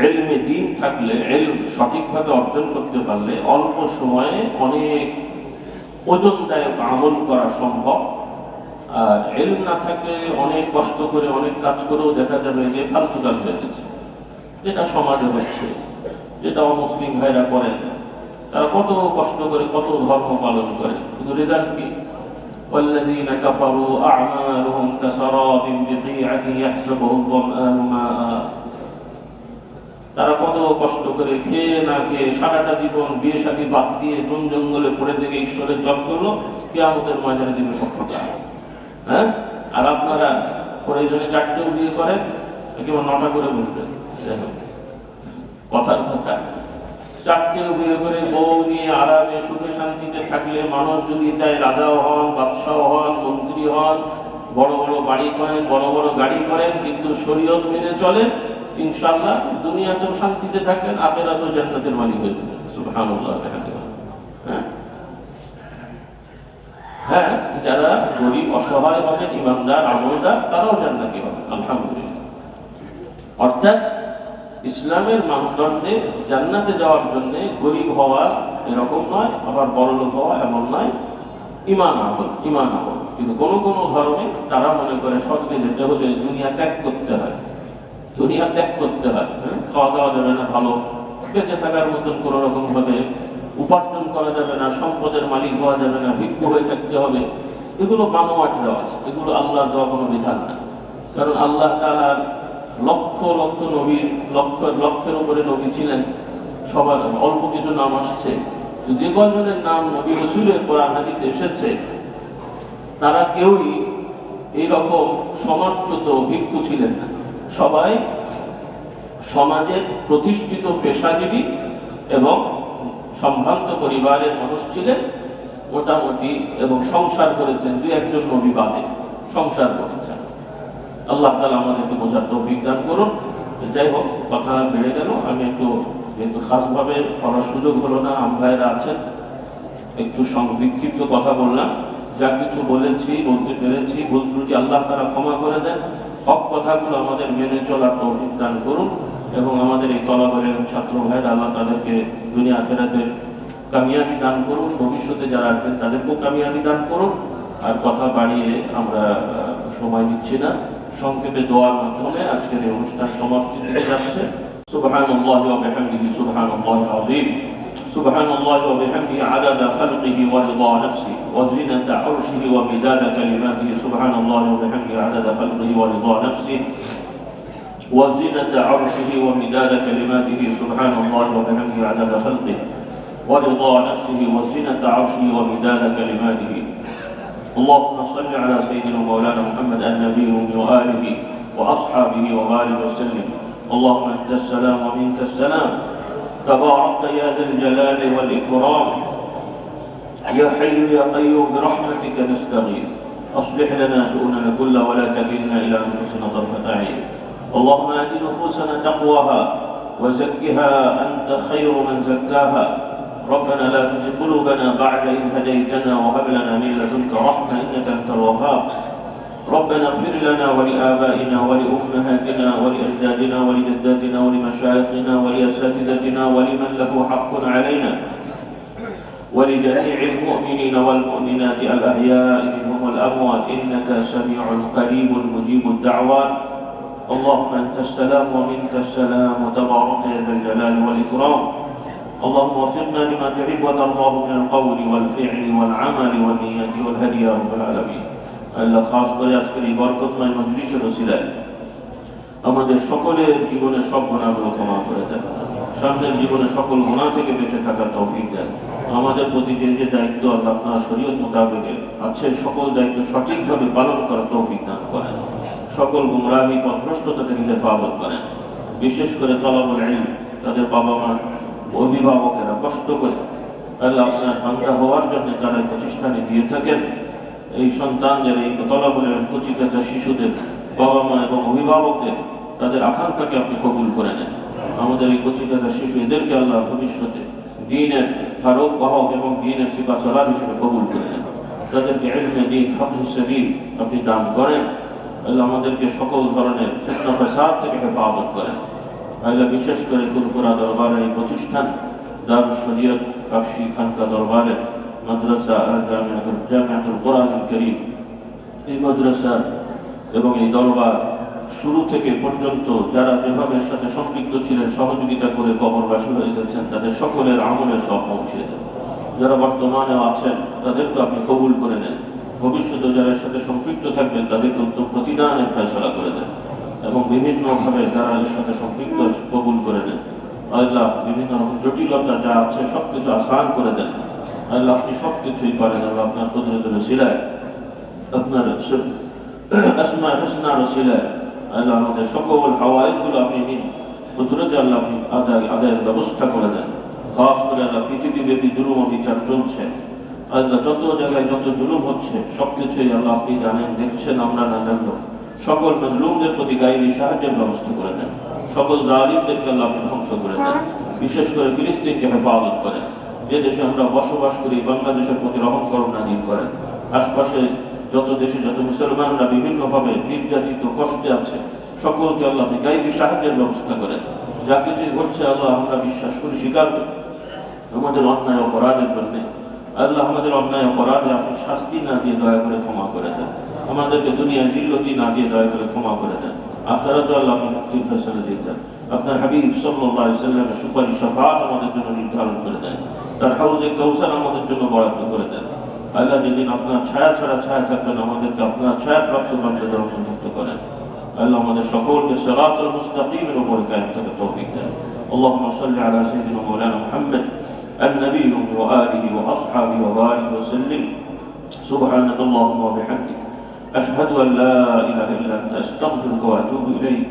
ইলমে দ্বীন থাকলে, ইলম সঠিকভাবে অর্জন করতে পারলে অল্প সময়ে অনেক ওজনদায়ক আমল করা সম্ভব। আর ইলম না থাকলে অনেক কষ্ট করে অনেক কাজ করেও দেখা যাবে যে ফালতু কাজ হয়ে গেছে, যেটা সমাজে হচ্ছে, যেটা অমুসলিম ভাইরা করেন। তারা কত কষ্ট করে কত ধর্ম পালন করে, কিন্তু রেজাল্ট কি? والذين كفروا أعمالهم كسراب بقيعة يحسبه الظمآن ماء। তারা কত কষ্ট করে খেয়ে না খেয়ে সারাটা জীবন বিয়ে শাদী বাদ দিয়ে বন জঙ্গলে পড়ে থেকে ঈশ্বরের জপ করলো, কিয়ামতের ময়দানে দিবে সফলতা। হ্যাঁ, আর আপনারা প্রয়োজনে 4টেও বিয়ে করেন, একেবারে 9টা করে বলবেন। কথার কথা, 4টেও বিয়ে করে বউ নিয়ে আরামে সুখে শান্তিতে থাকলে মানুষ যদি চায় রাজাও হন, বাদশাহ হন, মন্ত্রী হন, বড় বড় বাড়ি করেন, বড় বড় গাড়ি করেন, কিন্তু শরীয়ত মেনে চলেন, ইনশাআল্লাহ দুনিয়াতেও শান্তিতে থাকবেন, আখিরাতেও জান্নাতের মালিক হয়ে যাবেন। সুবহানাল্লাহ। হ্যাঁ হ্যাঁ, যারা গরিব অসহায় হবেন, ইমানদার আমলদার, তারাও জান্নাতি হবে আলহামদুলিল্লাহ। অর্থাৎ ইসলামের মানদণ্ডে জান্নাতে যাওয়ার জন্য গরিব হওয়া এরকম নয়, আবার বড়লোক হওয়া এমন নয়। ঈমান আমল। কিন্তু কোনো কোনো ধর্মে তারা মনে করে স্বর্গে যেতে হলে দুনিয়া ত্যাগ করতে হয়, খাওয়া দাওয়া যাবে না, ভালো বেঁচে থাকার মতন কোনো রকম ভাবে উপার্জন করা যাবে না, সম্পদের মালিক হওয়া যাবে না, ভিক্ষু হয়ে থাকতে হবে। এগুলো বানোয়াট দেওয়া, এগুলো আল্লাহর দেওয়া কোনো বিধান না। কারণ আল্লাহ তাআলার লক্ষ লক্ষ নবীর লক্ষের উপরে নবী ছিলেন, সবার অল্প কিছু নাম আসছে। যে কয়জনের নাম নবী রাসূলের কোরআন হাদিসে এসেছে, তারা কেউই এইরকম সমাজচ্যুত ভিক্ষু ছিলেন না। সবাই সমাজের প্রতিষ্ঠিত পেশাজীবী এবং সম্ভ্রান্ত পরিবারের মানুষ ছিলেন মোটামুটি, এবং সংসার করেছেন। 2-1 নবী বাদে সংসার করেছেন। আল্লাহ তাআলা আমাদেরকে বোঝার তৌফিক দান করুন। যাই হোক, কথা বেড়ে গেল। আমি যেহেতু খাসভাবে পড়ার সুযোগ হলো না, ভাইরা আছেন, একটু সংক্ষিপ্ত কথা বললাম। যা কিছু বলতে পেরেছি, ভুল ত্রুটি আল্লাহ তাআলা ক্ষমা করে দেন। হক কথাগুলো আমাদের মেনে চলার তৌফিক দান করুন, এবং আমাদের এই তলাবের ছাত্র ভাইরা আল্লাহ তাদেরকে দুনিয়া আখিরাতের কামিয়াবি দান করুন, ভবিষ্যতে যারা আসবেন তাদেরকেও কামিয়াবি দান করুন। আর কথা বাড়িয়ে আমরা সময় নিচ্ছি না, সংক্ষেপে দোয়ার মাধ্যমে আজকের এই অনুষ্ঠান সমাপ্তি দিতে যাচ্ছে। সুবহানাল্লাহি ওয়া বিহামদিহি সুবহানাল্লাহিল আযীম। সুবহানাল্লাহি ওয়া বিহামদিহি আদাদা খালকিহি ওয়া রিদা নাফসিহি ওয়া জিনাতা আরশিহি ওয়া মিদাদা কালিমাতিহি। সুবহানাল্লাহি ওয়া বিহামদিহি আদাদা খালকিহি ওয়া রিদা নাফসিহি وزنة عرشه ومداد كلماته سبحان الله وبحمده عدد خلقه ورضا نفسه وزنة عرشه ومداد كلماته. اللهم صل على سيدنا مولانا محمد النبي وآله وأصحابه وبارك وسلم. اللهم أنت السلام ومنك السلام، تبارك يا ذا الجلال والإكرام، يا حي يا قيوم برحمتك نستغيث، أصلح لنا شؤوننا كلها ولا تكلنا إلى أنفسنا طرفة عين. اللهم آت نفوسنا تقواها وزكها أنت خير من زكاها. ربنا لا تزغ قلوبنا بعد إذ هديتنا وهب لنا من لدنك رحمة إنك أنت الوهاب. ربنا اغفر لنا ولآبائنا ولأمهاتنا ولأجدادنا ولجداتنا ولمشايخنا ولأساتذتنا ولمن له حق علينا ولجميع المؤمنين والمؤمنات الأحياء منهم والأموات إنك سميع قريب مجيب الدعوات. اللهم أنت السلام ومنك السلام وتبارك يا ذا الجلال والإكرام. اللهم وفقنا لما تحب وترضاه من القول والفعل والعمل والنية والهدي يا رب العالمين. আল্লাহ খাস করে আজকের এই বরকতময় মজলিসের ওসিলায় আমাদের সকলের জীবনে সব গুনাহগুলো ক্ষমা করে দেন, সামনের জীবনে সকল গুনাহ থেকে বেঁচে থাকার তৌফিক দেন। আমাদের প্রতি যে যে দায়িত্ব আল্লাহ আপনার শরীয়ত মোতাবেক আছে সকল দায়িত্ব সঠিকভাবে পালন করার তৌফিক দান করেন। সকল গুমরাহি পথভ্রষ্টতা থেকে হেফাজত করেন। বিশেষ করে তলাবুল ইলম তাদের বাবা মা অভিভাবকেরা কষ্ট করে আল্লাহ আপনার বান্দা হওয়ার জন্য তারা প্রতিষ্ঠানে দিয়ে থাকেন। এই সন্তানদের এই তলাবুল ইলম কচিকাঁচা শিশুদের বাবা মা এবং অভিভাবকদের তাদের আকাঙ্ক্ষাকে আপনি কবুল করে নেন। আমাদের এই কচিকাঁচা শিশু এদেরকে আল্লাহ ভবিষ্যতে দ্বীনের ধারক বাহক এবং দ্বীনের সিপাহসালার হিসেবে কবুল করে নেন। তাদেরকে ইলমে দ্বীন ফকহ শরীর আপনি দান করেন। আল্লাহ আমাদেরকে সকল ধরনের ফিতনা ফাসাদ থেকে হেফাজত করেন। আল্লাহ বিশেষ করে ফুরফুরা দরবারের এই প্রতিষ্ঠান দারুস শরীয়ত কাশী খানকা দরবারের মাদ্রাসা জামিয়াতুল কোরআনুল কারীম, এই মাদ্রাসা এবং এই দরবার শুরু থেকে পর্যন্ত যারা যেভাবে এর সাথে সম্পৃক্ত ছিলেন, সহযোগিতা করে কবরবাসী হয়ে যাচ্ছেন, তাদের সকলের আমলের সব পৌঁছে দেন। যারা বর্তমানে আছেন তাদেরকে আপনি কবুল করে নেন। ভবিষ্যতে যারা এর সাথে সম্পৃক্ত থাকবেন তাদেরকে উত্তম প্রতিদানের ফয়সালা করে দেন এবং বিভিন্নভাবে যারা এর সাথে সম্পৃক্ত কবুল করে নেন। আল্লাহ বিভিন্ন রকম জটিলতা যা আছে সব কিছু আসান করে দেন। আল্লাহ আপনি সব কিছুই পারেন। আল্লাহ আপনার কুদরতের ওসিলায়, আপনার আসমায়ে হুসনার ওসিলায় আল্লাহ আমাদের সকল হাওয়াইজগুলো আপনি নিন কুদরতে আল্লাহ আপনি আদায়ের ব্যবস্থা করে দেন। খাস করে আল্লাহ পৃথিবীব্যাপী জুলুম বিচার চলছে। আল্লাহ যত জায়গায় যত জুলুম হচ্ছে সব কিছুই আল্লাহ আপনি জানেন, দেখছেন, আমরা না জানলেও। সকল মাজলুমদের প্রতি গায়েবী সাহায্যের ব্যবস্থা করে দেন। সকল জালিমদেরকে আল্লাহ আপনি ধ্বংস করে দেন। বিশেষ করে ফিলিস্তিনকে হেফাজত করেন। যে দেশে আমরা বসবাস করি বাংলাদেশের প্রতি রহম করুণা দিন করেন। আশপাশে যত দেশে যত মুসলমানরা বিভিন্নভাবে নির্যাতিত কষ্টে আছে সকলকে আল্লাহ আপনি গায়েবী সাহায্যের ব্যবস্থা করেন। যা কিছুই ঘটছে আল্লাহ আমরা বিশ্বাস করি, স্বীকার করি আমাদের অন্যায় অপরাধের জন্য। আল্লাহ আমাদের অন্যায় অপরাধে আপনি শাস্তি না দিয়ে দয়া করে ক্ষমা করে দেন। আমাদেরকে দুনিয়ার জিল্লতি না দিয়ে দয়া করে ক্ষমা করে দেন। আখিরাতে আল্লাহ আপনি মুক্তির ফয়সালা দিয়ে দেন। আপনার হাবিব সাল্লাল্লাহু আলাইহি ওয়াসাল্লামের সুপারিশ শাফাআত আমাদের জন্য নির্ধারণ করে দেন। তার হাউজে কাউসার আমাদের জন্য বরাদ্দ করে দেন। আল্লাহ যেদিন আপনার ছায়া ছাড়া ছায়া থাকবেন আমাদেরকে আপনার ছায়া প্রাপ্ত বান্দাদের অন্তর্ভুক্ত করেন। আল্লাহ আমাদের সকলকে সিরাতাল মুস্তাকিমের উপর কায়েম থাকার তৌফিক দেন। আল্লাহুম্মা সাল্লি আলা সাইয়্যিদিনা মাওলানা মুহাম্মদ النبي وآله وأصحابه وبارك وسلم. سبحانك اللهم وبحمدك أشهد أن لا إله إلا أنت أستغفرك وأتوب إليك.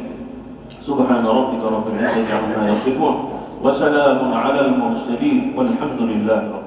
سبحان ربك رب العزة عما يصفون وسلام على المرسلين والحمد لله رب العالمين.